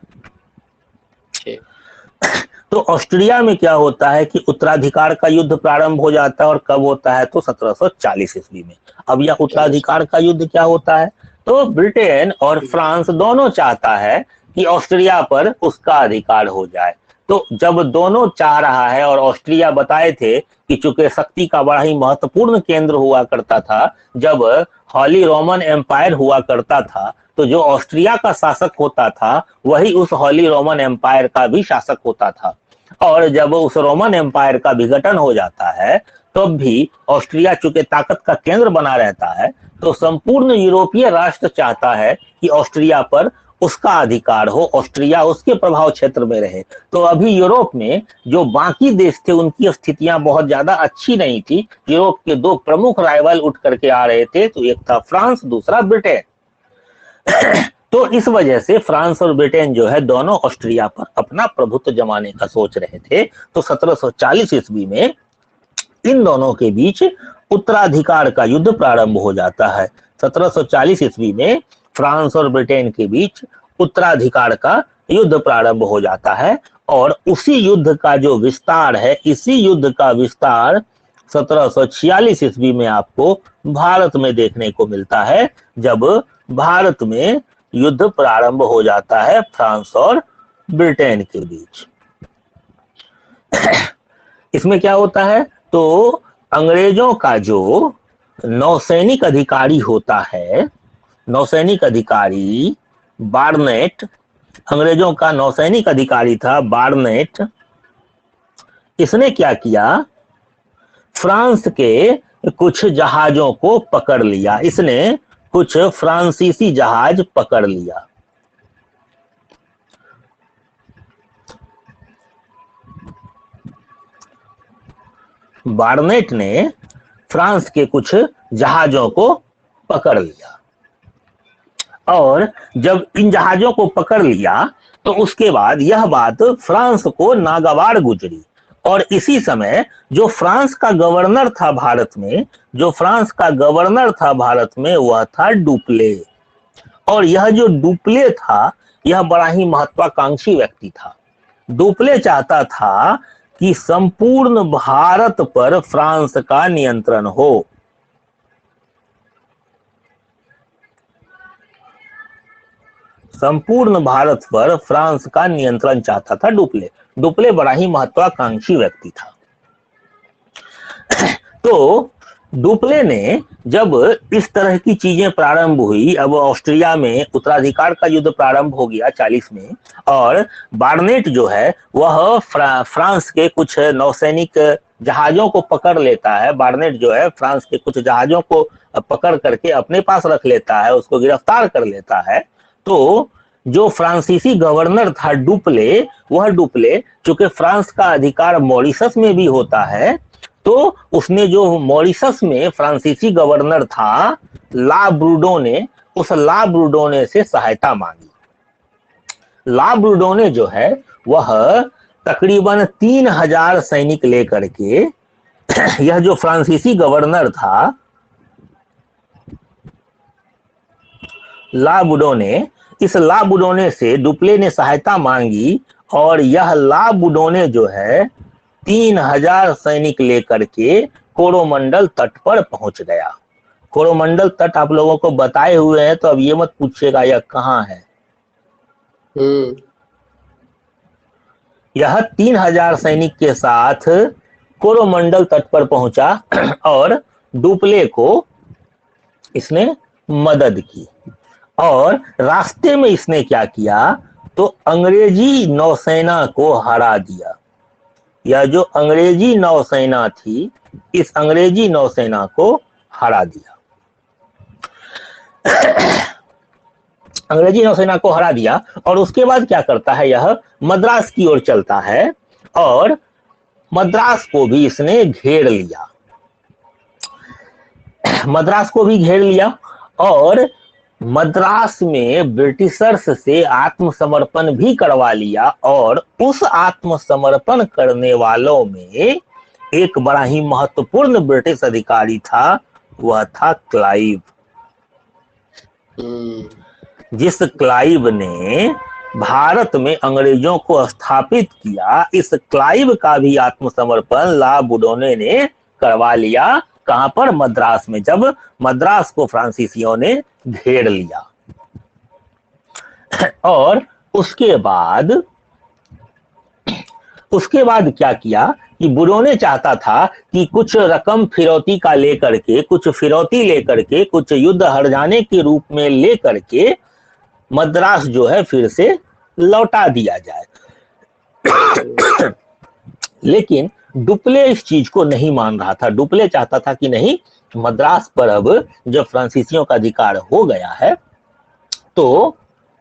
ठीक। तो ऑस्ट्रिया में क्या होता है कि उत्तराधिकार का युद्ध प्रारंभ हो जाता है। और कब होता है, तो 1740 ईस्वी में। अब यह 40। उत्तराधिकार का युद्ध क्या होता है, तो ब्रिटेन और फ्रांस दोनों चाहता है कि ऑस्ट्रिया पर उसका अधिकार हो जाए। तो जब दोनों चाह रहा है, और ऑस्ट्रिया बताए थे कि चूंकि शक्ति का बड़ा ही महत्वपूर्ण केंद्र हुआ करता था, जब हॉली रोमन एम्पायर हुआ करता था, तो जो ऑस्ट्रिया का शासक होता था वही उस हॉली रोमन एम्पायर का भी शासक होता था। और जब उस रोमन एम्पायर का विघटन हो जाता है तब भी ऑस्ट्रिया चूंकि ताकत का केंद्र बना रहता है, तो संपूर्ण यूरोपीय राष्ट्र चाहता है कि ऑस्ट्रिया पर उसका अधिकार हो, ऑस्ट्रिया उसके प्रभाव क्षेत्र में रहे। तो अभी यूरोप में जो बाकी देश थे उनकी स्थितियां बहुत ज्यादा अच्छी नहीं थी। यूरोप के 2 प्रमुख राइवल उठ करके आ रहे थे, तो एक था फ्रांस, दूसरा ब्रिटेन। तो इस वजह से फ्रांस और ब्रिटेन जो है दोनों ऑस्ट्रिया पर अपना प्रभुत्व जमाने का सोच रहे थे। तो 1740 ईस्वी में इन दोनों के बीच उत्तराधिकार का युद्ध प्रारंभ हो जाता है। 1740 ईस्वी में फ्रांस और ब्रिटेन के बीच उत्तराधिकार का युद्ध प्रारंभ हो जाता है। और उसी युद्ध का जो विस्तार है, इसी युद्ध का विस्तार 1746 ईस्वी में आपको भारत में देखने को मिलता है, जब भारत में युद्ध प्रारंभ हो जाता है फ्रांस और ब्रिटेन के बीच। इसमें क्या होता है, तो अंग्रेजों का जो नौसैनिक अधिकारी होता है, नौसैनिक अधिकारी बार्नेट, अंग्रेजों का नौसैनिक अधिकारी था बार्नेट। इसने क्या किया, फ्रांस के कुछ जहाजों को पकड़ लिया। इसने कुछ फ्रांसीसी जहाज पकड़ लिया। बार्नेट ने फ्रांस के कुछ जहाजों को पकड़ लिया। और जब इन जहाजों को पकड़ लिया तो उसके बाद यह बात फ्रांस को नागवार गुजरी। और इसी समय जो फ्रांस का गवर्नर था भारत में, जो फ्रांस का गवर्नर था भारत में, वह था डुप्ले। और यह जो डुप्ले था यह बड़ा ही महत्वाकांक्षी व्यक्ति था। डुप्ले चाहता था कि संपूर्ण भारत पर फ्रांस का नियंत्रण हो। संपूर्ण भारत पर फ्रांस का नियंत्रण चाहता था डुप्ले। डुप्ले बड़ा ही महत्वाकांक्षी व्यक्ति था। तो डुप्ले ने जब इस तरह की चीजें प्रारंभ हुई, अब ऑस्ट्रिया में उत्तराधिकार का युद्ध प्रारंभ हो गया 40 में, और बार्नेट जो है वह फ्रांस के कुछ नौसैनिक जहाजों को पकड़ लेता है। बार्नेट जो है फ्रांस के कुछ जहाजों को पकड़ करके अपने पास रख लेता है, उसको गिरफ्तार कर लेता है। तो जो फ्रांसीसी गवर्नर था डुप्ले, वह डुप्ले चूंकि फ्रांस का अधिकार मॉरिशस में भी होता है, तो उसने जो मॉरिशस में फ्रांसीसी गवर्नर था ला ब्रूडोने, उस ला ब्रूडोने से सहायता मांगी। ला ब्रूडोने जो है वह तकरीबन 3000 सैनिक लेकर के यह जो फ्रांसीसी गवर्नर था ला ब्रूडोने, इस ला ब्रूडोने से डुप्ले ने सहायता मांगी और यह ला ब्रूडोने जो है 3000 सैनिक लेकर के कोरोमंडल तट पर पहुंच गया। कोरोमंडल तट आप लोगों को बताए हुए हैं, तो अब ये मत पूछिएगा यह कहाँ है। यह 3000 सैनिक के साथ कोरोमंडल तट पर पहुंचा और डुप्ले को इसने मदद की। और रास्ते में इसने क्या किया, तो अंग्रेजी नौसेना को हरा दिया। यह जो अंग्रेजी नौसेना थी, इस अंग्रेजी नौसेना को हरा दिया। अंग्रेजी नौसेना को हरा दिया और उसके बाद क्या करता है, यह मद्रास की ओर चलता है और मद्रास को भी इसने घेर लिया। मद्रास को भी घेर लिया और मद्रास में ब्रिटिशर्स से आत्मसमर्पण भी करवा लिया। और उस आत्मसमर्पण करने वालों में एक बड़ा ही महत्वपूर्ण ब्रिटिश अधिकारी था, वह था क्लाइव। जिस क्लाइव ने भारत में अंग्रेजों को स्थापित किया, इस क्लाइव का भी आत्मसमर्पण ला ब्रूडोने ने करवा लिया। कहां पर, मद्रास में, जब मद्रास को फ्रांसीसियों ने घेर लिया। और उसके बाद क्या किया कि ब्रूडोने चाहता था कि कुछ रकम फिरौती का लेकर के, कुछ फिरौती लेकर के, कुछ युद्ध हर जाने के रूप में लेकर के मद्रास जो है फिर से लौटा दिया जाए। लेकिन डुप्ले इस चीज को नहीं मान रहा था। डुप्ले चाहता था कि नहीं, मद्रास पर अब जब फ्रांसीसियों का अधिकार हो गया है तो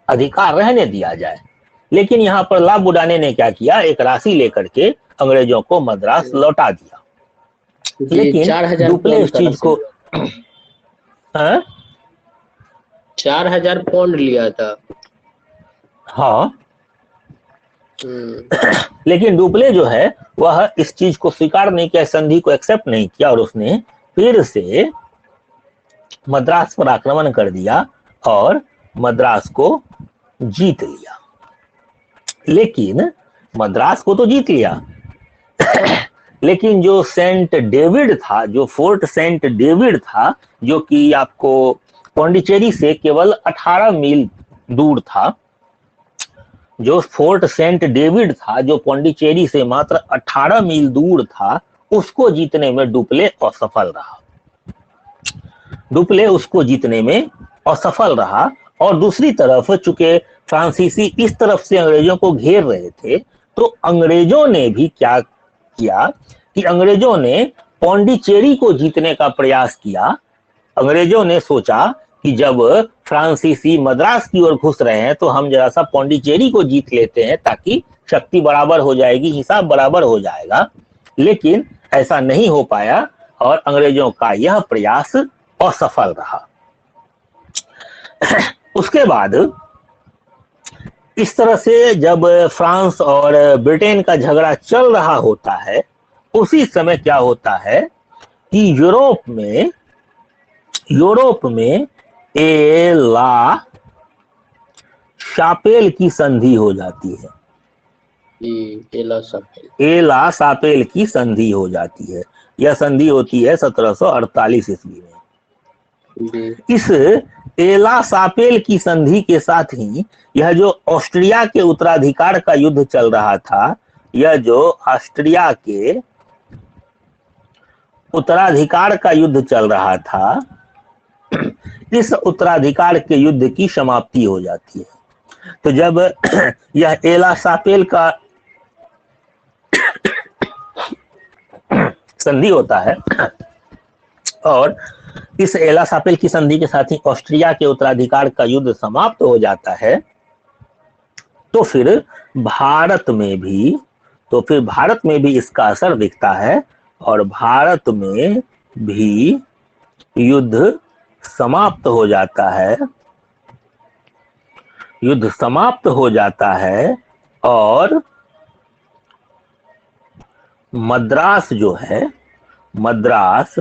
अधिकार रहने दिया जाए। लेकिन यहां पर ला ब्रूडोने ने क्या किया, एक राशि लेकर के अंग्रेजों को मद्रास लौटा दिया। लेकिन डुप्ले इस चीज को 4000 पौंड लिया था। हाँ, लेकिन डुप्ले जो है वह इस चीज को स्वीकार नहीं किया, संधि को एक्सेप्ट नहीं किया और उसने फिर से मद्रास पर आक्रमण कर दिया और मद्रास को जीत लिया। लेकिन मद्रास को तो जीत लिया, लेकिन जो सेंट डेविड था, जो फोर्ट सेंट डेविड था, जो कि आपको पौंडीचेरी से केवल 18 मील दूर था, जो फोर्ट सेंट डेविड था जो पौंडीचेरी से मात्र 18 मील दूर था, उसको जीतने में डुप्ले असफल रहा। डुप्ले उसको जीतने में असफल रहा। और दूसरी तरफ चूंकि फ्रांसीसी इस तरफ से अंग्रेजों को घेर रहे थे, तो अंग्रेजों ने भी क्या किया कि अंग्रेजों ने पौंडीचेरी को जीतने का प्रयास किया। अंग्रेजों ने सोचा कि जब फ्रांसीसी मद्रास की ओर घुस रहे हैं तो हम जरा सा पौंडीचेरी को जीत लेते हैं, ताकि शक्ति बराबर हो जाएगी, हिसाब बराबर हो जाएगा। लेकिन ऐसा नहीं हो पाया और अंग्रेजों का यह प्रयास असफल रहा। उसके बाद इस तरह से जब फ्रांस और ब्रिटेन का झगड़ा चल रहा होता है, उसी समय क्या होता है कि यूरोप में ए ला सापेल की संधि हो जाती है। एला सापेल। एला सापेल की संधि हो जाती है। यह संधि होती है 1748 ईस्वी में। जी इस एला सापेल की संधि के साथ ही यह जो ऑस्ट्रिया के उत्तराधिकार का युद्ध चल रहा था, यह जो ऑस्ट्रिया के उत्तराधिकार का युद्ध चल रहा था, इस उत्तराधिकार के युद्ध की समाप्ति हो जाती है। तो जब यह एला सापेल का संधि होता है और इस एला सापेल की संधि के साथ ही ऑस्ट्रिया के उत्तराधिकार का युद्ध समाप्त हो जाता है, तो फिर भारत में भी इसका असर दिखता है और भारत में भी युद्ध समाप्त हो जाता है। युद्ध समाप्त हो जाता है और मद्रास जो है, मद्रास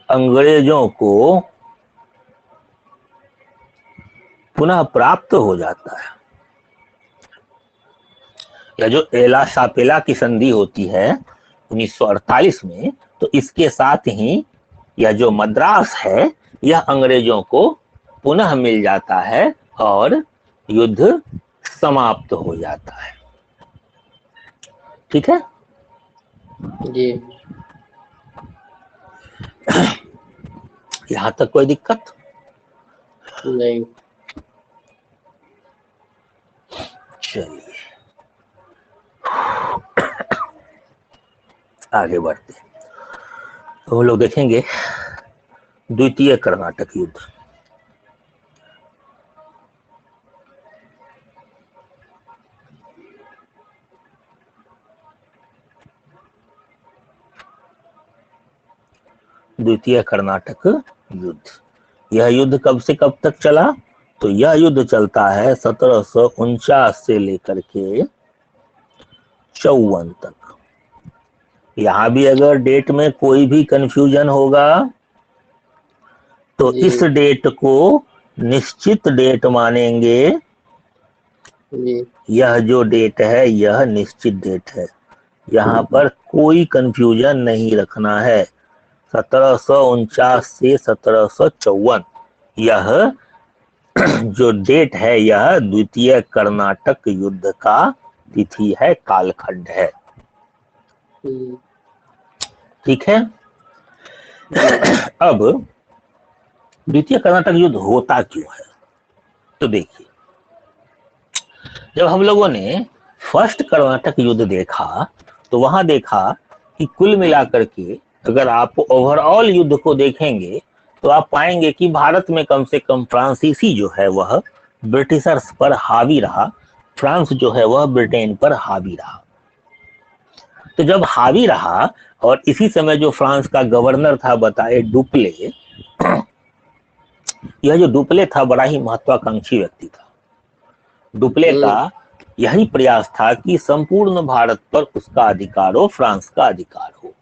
अंग्रेजों को पुनः प्राप्त हो जाता है। यह जो एला सापेला की संधि होती है 1948 में, तो इसके साथ ही यह जो मद्रास है, यह अंग्रेजों को पुनः मिल जाता है और युद्ध समाप्त हो जाता है। ठीक है जी। यहां तक कोई दिक्कत नहीं। चलिए आगे बढ़ते हैं। तो हम लोग देखेंगे द्वितीय कर्नाटक युद्ध। द्वितीय कर्नाटक युद्ध, यह युद्ध कब से कब तक चला? तो यह युद्ध चलता है 1749 से लेकर के 54 तक। यहां भी अगर डेट में कोई भी कंफ्यूजन होगा तो इस डेट को निश्चित डेट मानेंगे। यह जो डेट है यह निश्चित डेट है, यहाँ पर कोई कंफ्यूजन नहीं रखना है। 1749 से 1754 यह जो डेट है यह द्वितीय कर्नाटक युद्ध का तिथि है, कालखंड है। ठीक है। अब द्वितीय कर्नाटक युद्ध होता क्यों है? तो देखिए, जब हम लोगों ने फर्स्ट कर्नाटक युद्ध देखा तो वहां देखा कि कुल मिलाकर के अगर आप ओवरऑल युद्ध को देखेंगे तो आप पाएंगे कि भारत में कम से कम फ्रांसीसी जो है वह ब्रिटिशर्स पर हावी रहा, फ्रांस जो है वह ब्रिटेन पर हावी रहा। तो जब हावी रहा और इसी समय जो फ्रांस का गवर्नर था बताए डुप्ले, यह जो डुप्ले था बड़ा ही महत्वाकांक्षी व्यक्ति था। डुप्ले का यही प्रयास था कि संपूर्ण भारत पर उसका अधिकार हो, फ्रांस का अधिकार हो।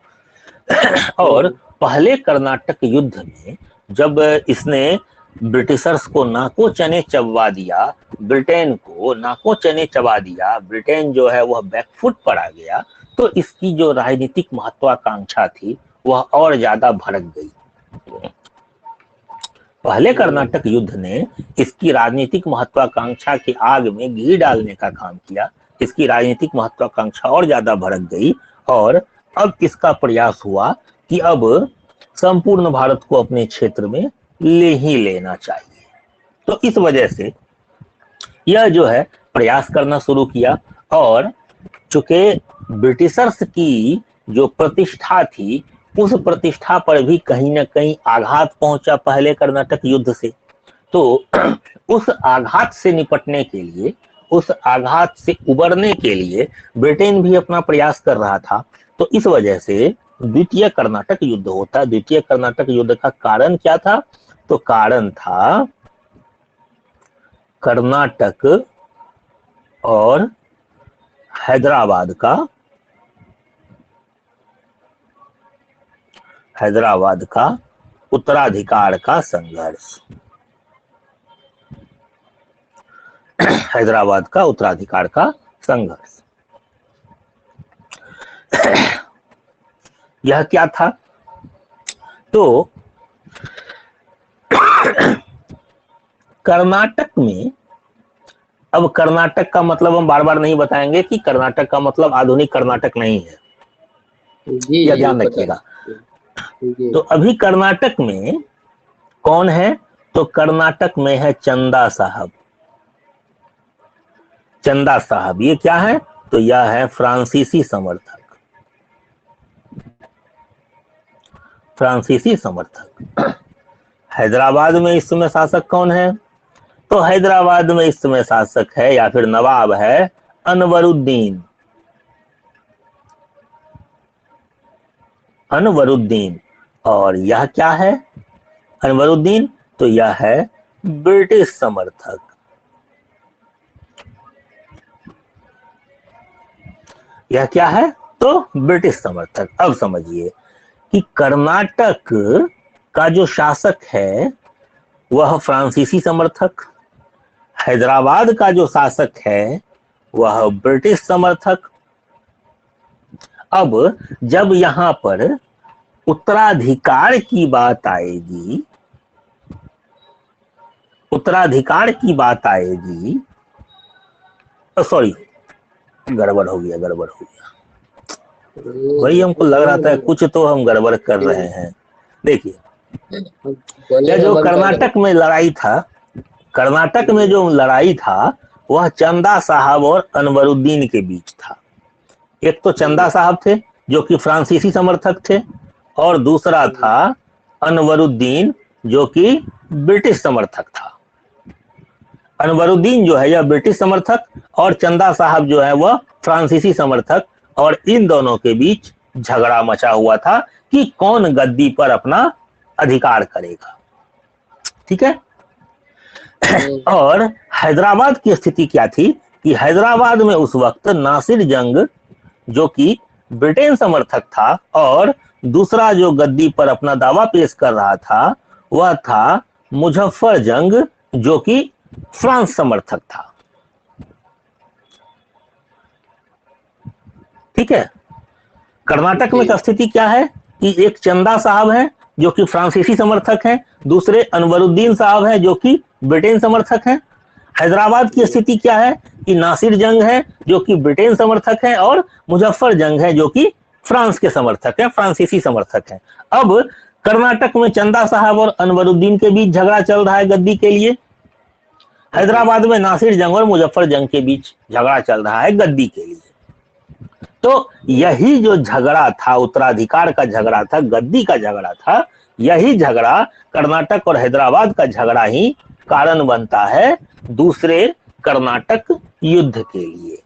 और पहले कर्नाटक युद्ध में जब इसने ब्रिटिशर्स को नाको चने चबवा दिया, ब्रिटेन को नाको चने चबा दिया, ब्रिटेन जो है वह बैकफुट पर आ गया, तो इसकी जो राजनीतिक महत्वाकांक्षा थी वह और ज्यादा भड़क गई। पहले कर्नाटक युद्ध ने इसकी राजनीतिक महत्वाकांक्षा की आग में घी डालने का काम किया, इसकी राजनीतिक महत्वाकांक्षा और ज्यादा भड़क गई और अब इसका प्रयास हुआ कि अब संपूर्ण भारत को अपने क्षेत्र में ले ही लेना चाहिए। तो इस वजह से यह जो है प्रयास करना शुरू किया और चूंकि ब्रिटिशर्स की जो प्रतिष्ठा थी उस प्रतिष्ठा पर भी कहीं ना कहीं आघात पहुंचा पहले कर्नाटक युद्ध से, तो उस आघात से निपटने के लिए, उस आघात से उबरने के लिए ब्रिटेन भी अपना प्रयास कर रहा था। तो इस वजह से द्वितीय कर्नाटक युद्ध होता। द्वितीय कर्नाटक युद्ध का कारण क्या था? तो कारण था कर्नाटक और हैदराबाद का उत्तराधिकार का संघर्ष। हैदराबाद का उत्तराधिकार का संघर्ष। यह क्या था? तो कर्नाटक में, अब कर्नाटक का मतलब हम बार बार नहीं बताएंगे कि कर्नाटक का मतलब आधुनिक कर्नाटक नहीं है, जी यह जी ध्यान पता रखिएगा। जी। तो अभी कर्नाटक में कौन है? तो कर्नाटक में है चंदा साहब। चंदा साहब ये क्या है? तो यह है फ्रांसीसी समर्थक। फ्रांसीसी समर्थक। हैदराबाद में इस समय शासक कौन है? तो हैदराबाद में इस समय शासक है या फिर नवाब है अनवरुद्दीन। अनवरुद्दीन। और यह क्या है अनवरुद्दीन? तो यह है ब्रिटिश समर्थक। यह क्या है? तो ब्रिटिश समर्थक। अब समझिए कि कर्नाटक का जो शासक है वह फ्रांसीसी समर्थक, हैदराबाद का जो शासक है वह ब्रिटिश समर्थक। अब जब यहां पर उत्तराधिकार की बात आएगी, उत्तराधिकार की बात आएगी, सॉरी गड़बड़ हो गया, गड़बड़ हो गया। वही हमको लग रहा था कुछ तो हम गड़बड़ कर रहे हैं। देखिए यह जो कर्नाटक में लड़ाई था, कर्नाटक में जो लड़ाई था वह चंदा साहब और अनवरुद्दीन के बीच था। एक तो चंदा साहब थे जो कि फ्रांसीसी समर्थक थे, और दूसरा था अनवरुद्दीन जो कि ब्रिटिश समर्थक था। अनवरुद्दीन जो है यह ब्रिटिश समर्थक और चंदा साहब जो है वह फ्रांसीसी समर्थक, और इन दोनों के बीच झगड़ा मचा हुआ था कि कौन गद्दी पर अपना अधिकार करेगा। ठीक है। और हैदराबाद की स्थिति क्या थी कि हैदराबाद में उस वक्त नासिर जंग जो कि ब्रिटेन समर्थक था, और दूसरा जो गद्दी पर अपना दावा पेश कर रहा था वह था मुजफ्फर जंग जो कि फ्रांस समर्थक था। ठीक है। कर्नाटक में स्थिति क्या है कि एक चंदा साहब है जो कि फ्रांसीसी समर्थक हैं, दूसरे अनवरुद्दीन साहब हैं जो कि ब्रिटेन समर्थक हैं। हैदराबाद की स्थिति क्या है कि नासिर जंग है जो कि ब्रिटेन समर्थक है, और मुजफ्फर जंग है जो कि फ्रांस के समर्थक हैं, फ्रांसीसी समर्थक हैं। अब कर्नाटक में चंदा साहब और अनवरुद्दीन के बीच झगड़ा चल रहा है गद्दी के लिए, हैदराबाद में नासिर जंग और मुजफ्फर जंग के बीच झगड़ा चल रहा है गद्दी के लिए। तो यही जो झगड़ा था, उत्तराधिकार का झगड़ा था, गद्दी का झगड़ा था, यही झगड़ा कर्नाटक और हैदराबाद का झगड़ा ही कारण बनता है दूसरे कर्नाटक युद्ध के लिए।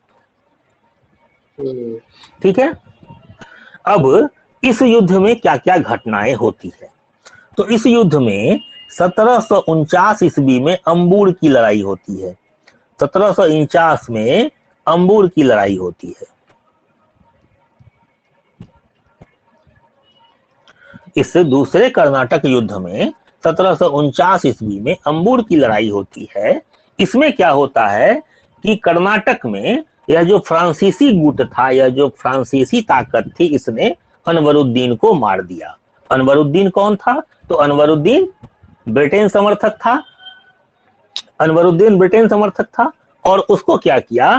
ठीक है। अब इस युद्ध में क्या क्या घटनाएं होती है? तो इस युद्ध में 1749 ईस्वी में अंबुर की लड़ाई होती है। 1749 में अंबुर की लड़ाई होती है। इस दूसरे कर्नाटक युद्ध में 1749 ईस्वी में अंबुर की लड़ाई होती है। इसमें क्या होता है कि कर्नाटक में यह जो फ्रांसीसी गुट था, यह जो फ्रांसीसी ताकत थी, इसने अनवरुद्दीन को मार दिया। अनवरुद्दीन कौन था? तो अनवरुद्दीन ब्रिटेन समर्थक था। अनवरुद्दीन ब्रिटेन समर्थक था, और उसको क्या किया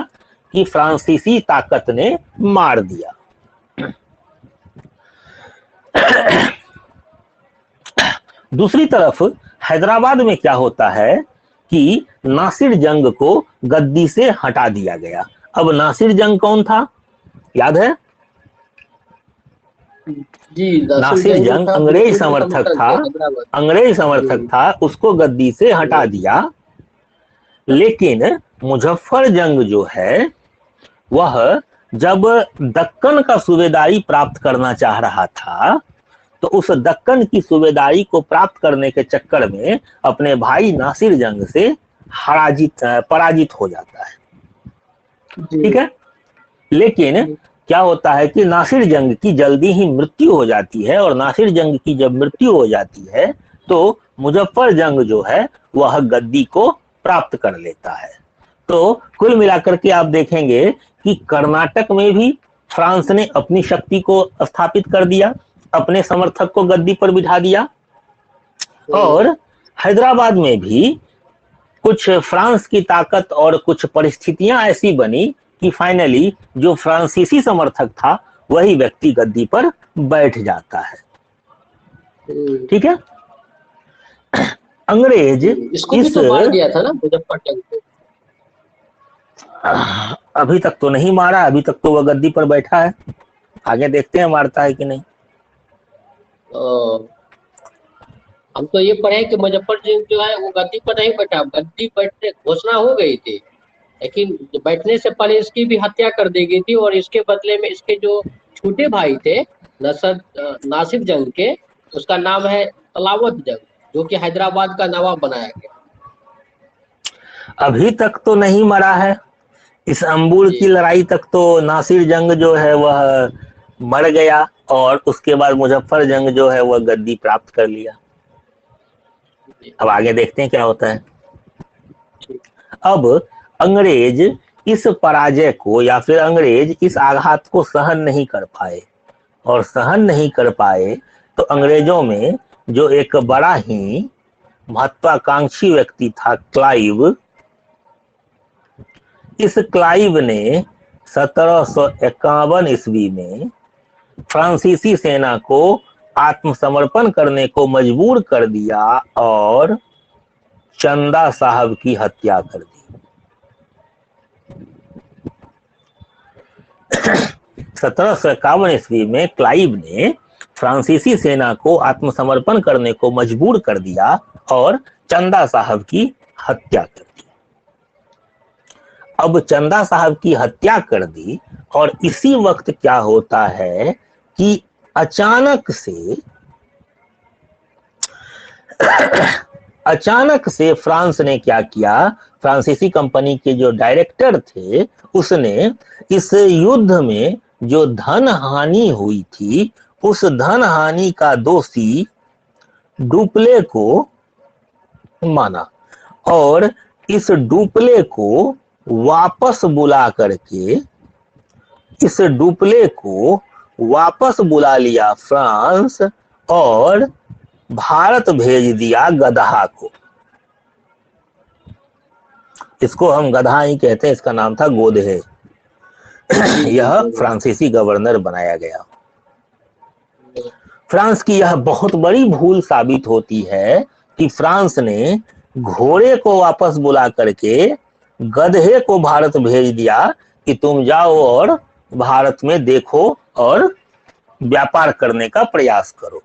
कि फ्रांसीसी ताकत ने मार दिया। दूसरी तरफ हैदराबाद में क्या होता है कि नासिर जंग को गद्दी से हटा दिया गया। अब नासिर जंग कौन था, याद है? जी, नासिर जंग अंग्रेज समर्थक था, अंग्रेज समर्थक था, उसको गद्दी से हटा दिया। लेकिन मुजफ्फर जंग जो है वह जब दक्कन का सूबेदारी प्राप्त करना चाह रहा था, तो उस दक्कन की सूबेदारी को प्राप्त करने के चक्कर में अपने भाई नासिर जंग से पराजित हो जाता है। ठीक है। लेकिन क्या होता है कि नासिर जंग की जल्दी ही मृत्यु हो जाती है, और नासिर जंग की जब मृत्यु हो जाती है तो मुजफ्फर जंग जो है वह गद्दी को प्राप्त कर लेता है। तो कुल मिलाकर के आप देखेंगे कि कर्नाटक में भी फ्रांस ने अपनी शक्ति को स्थापित कर दिया, अपने समर्थक को गद्दी पर बिठा दिया, और हैदराबाद में भी कुछ फ्रांस की ताकत और कुछ परिस्थितियां ऐसी बनी कि फाइनली जो फ्रांसीसी समर्थक था वही व्यक्ति गद्दी पर बैठ जाता है। ठीक है। अंग्रेज इसको भी इस तो मार दिया था ना मुजफ्फर जंग को। अभी तक तो नहीं मारा, अभी तक तो वह गद्दी पर बैठा है, आगे देखते हैं मारता है कि नहीं। हम तो ये पढ़े कि मुजफ्फर जंग जो है वो गद्दी पर नहीं बैठा, गद्दी बैठने घोषणा हो गई थी, लेकिन बैठने से पहले इसकी भी हत्या कर दी गई थी, और इसके बदले में इसके जो छोटे भाई थे नासिर जंग के, उसका नाम है तलावत जंग, जो कि हैदराबाद का नवाब बनाया गया। अभी तक तो नहीं मरा है, इस अंबुल की लड़ाई तक तो नासिर जंग जो है वह मर गया, और उसके बाद मुजफ्फर जंग जो है वह गद्दी प्राप्त कर लिया। अब आगे देखते हैं क्या होता है। अब अंग्रेज इस पराजय को या फिर अंग्रेज इस आघात को सहन नहीं कर पाए, और सहन नहीं कर पाए तो अंग्रेजों में जो एक बड़ा ही महत्वाकांक्षी व्यक्ति था क्लाइव, इस क्लाइव ने 1751 ईस्वी में फ्रांसीसी सेना को आत्मसमर्पण करने को मजबूर कर दिया और चंदा साहब की हत्या कर दी। 1751 ईस्वी में क्लाइव ने फ्रांसीसी सेना को आत्मसमर्पण करने को मजबूर कर दिया और चंदा साहब की हत्या कर दी। अब चंदा साहब की हत्या कर दी, और इसी वक्त क्या होता है कि अचानक से फ्रांस ने क्या किया, फ्रांसीसी कंपनी के जो डायरेक्टर थे उसने इस युद्ध में जो धन हानि हुई थी उस धन हानि का दोषी डुप्ले को माना, और इस डुप्ले को वापस बुला लिया फ्रांस, और भारत भेज दिया गदहा को। इसको हम गदहा ही कहते हैं, इसका नाम था गोदहे। यह फ्रांसीसी गवर्नर बनाया गया। फ्रांस की यह बहुत बड़ी भूल साबित होती है कि फ्रांस ने घोड़े को वापस बुला करके गधे को भारत भेज दिया कि तुम जाओ और भारत में देखो और व्यापार करने का प्रयास करो।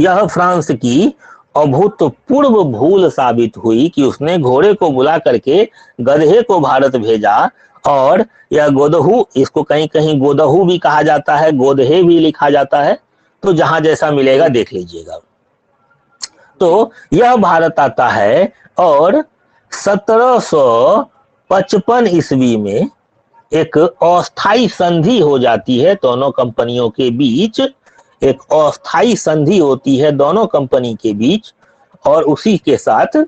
यह फ्रांस की अभूतपूर्व भूल साबित हुई कि उसने घोड़े को बुला करके गधे को भारत भेजा, और यह गोदहू, इसको कहीं कहीं गोदहू भी कहा जाता है, गोदहे भी लिखा जाता है, तो जहां जैसा मिलेगा देख लीजिएगा। तो यह भारत आता है, और 1755 ईस्वी में एक अस्थाई संधि हो जाती है दोनों कंपनियों के बीच, एक अस्थाई संधि होती है दोनों कंपनी के बीच, और उसी के साथ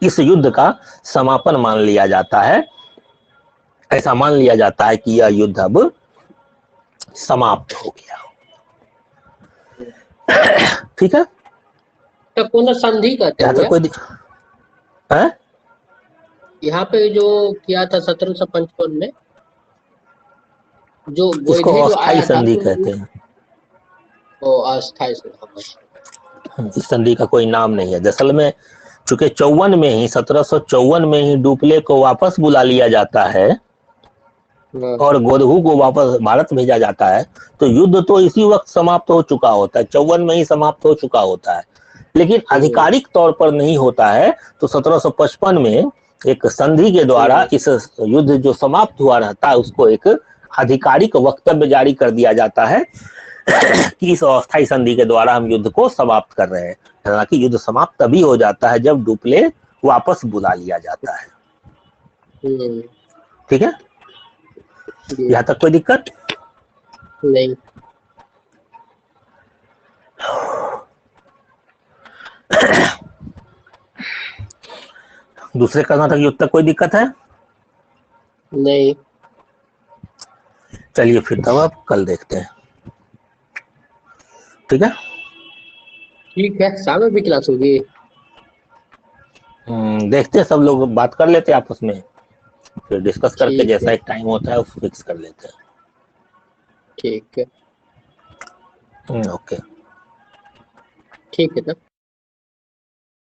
इस युद्ध का समापन मान लिया जाता है। ऐसा मान लिया जाता है कि यह युद्ध अब समाप्त हो गया। ठीक है, तो कौन संधि कहते यहाँ हैं? तो कोई है? यहाँ पे जो किया था 1755 में, जो इसको गोइधे जो अस्थाई आया था, संधि तो कहते हैं। वो अस्थाई संधि। इस संधि का कोई नाम नहीं है असल में, चूंकि 1754 में ही डुप्ले को वापस बुला लिया जाता है और गोदहू को वापस भारत भेजा जाता है, तो युद्ध तो इसी वक्त समाप्त हो चुका होता है, 54 में ही समाप्त हो चुका होता है, लेकिन आधिकारिक तौर पर नहीं होता है। तो 1755 में एक संधि के द्वारा इस युद्ध जो समाप्त हुआ रहता है उसको एक आधिकारिक वक्तव्य जारी कर दिया जाता है कि इस अस्थायी संधि के द्वारा हम युद्ध को समाप्त कर रहे हैं। हालांकि युद्ध समाप्त तभी हो जाता है जब डुप्ले वापस बुला लिया जाता है। ठीक है, यहाँ तक कोई दिक्कत नहीं? दूसरे कर्नाटक युद्ध तक कोई दिक्कत है? नहीं। चलिए फिर तब आप कल देखते हैं, ठीक है? ठीक है, शाम में भी क्लास होगी। देखते हैं, सब लोग बात कर लेते हैं आपस में, फिर डिस्कस करके ठीक है। जैसा एक टाइम होता है वो फिक्स कर लेते ठीक है। हैं। ओके। ठीक है तब।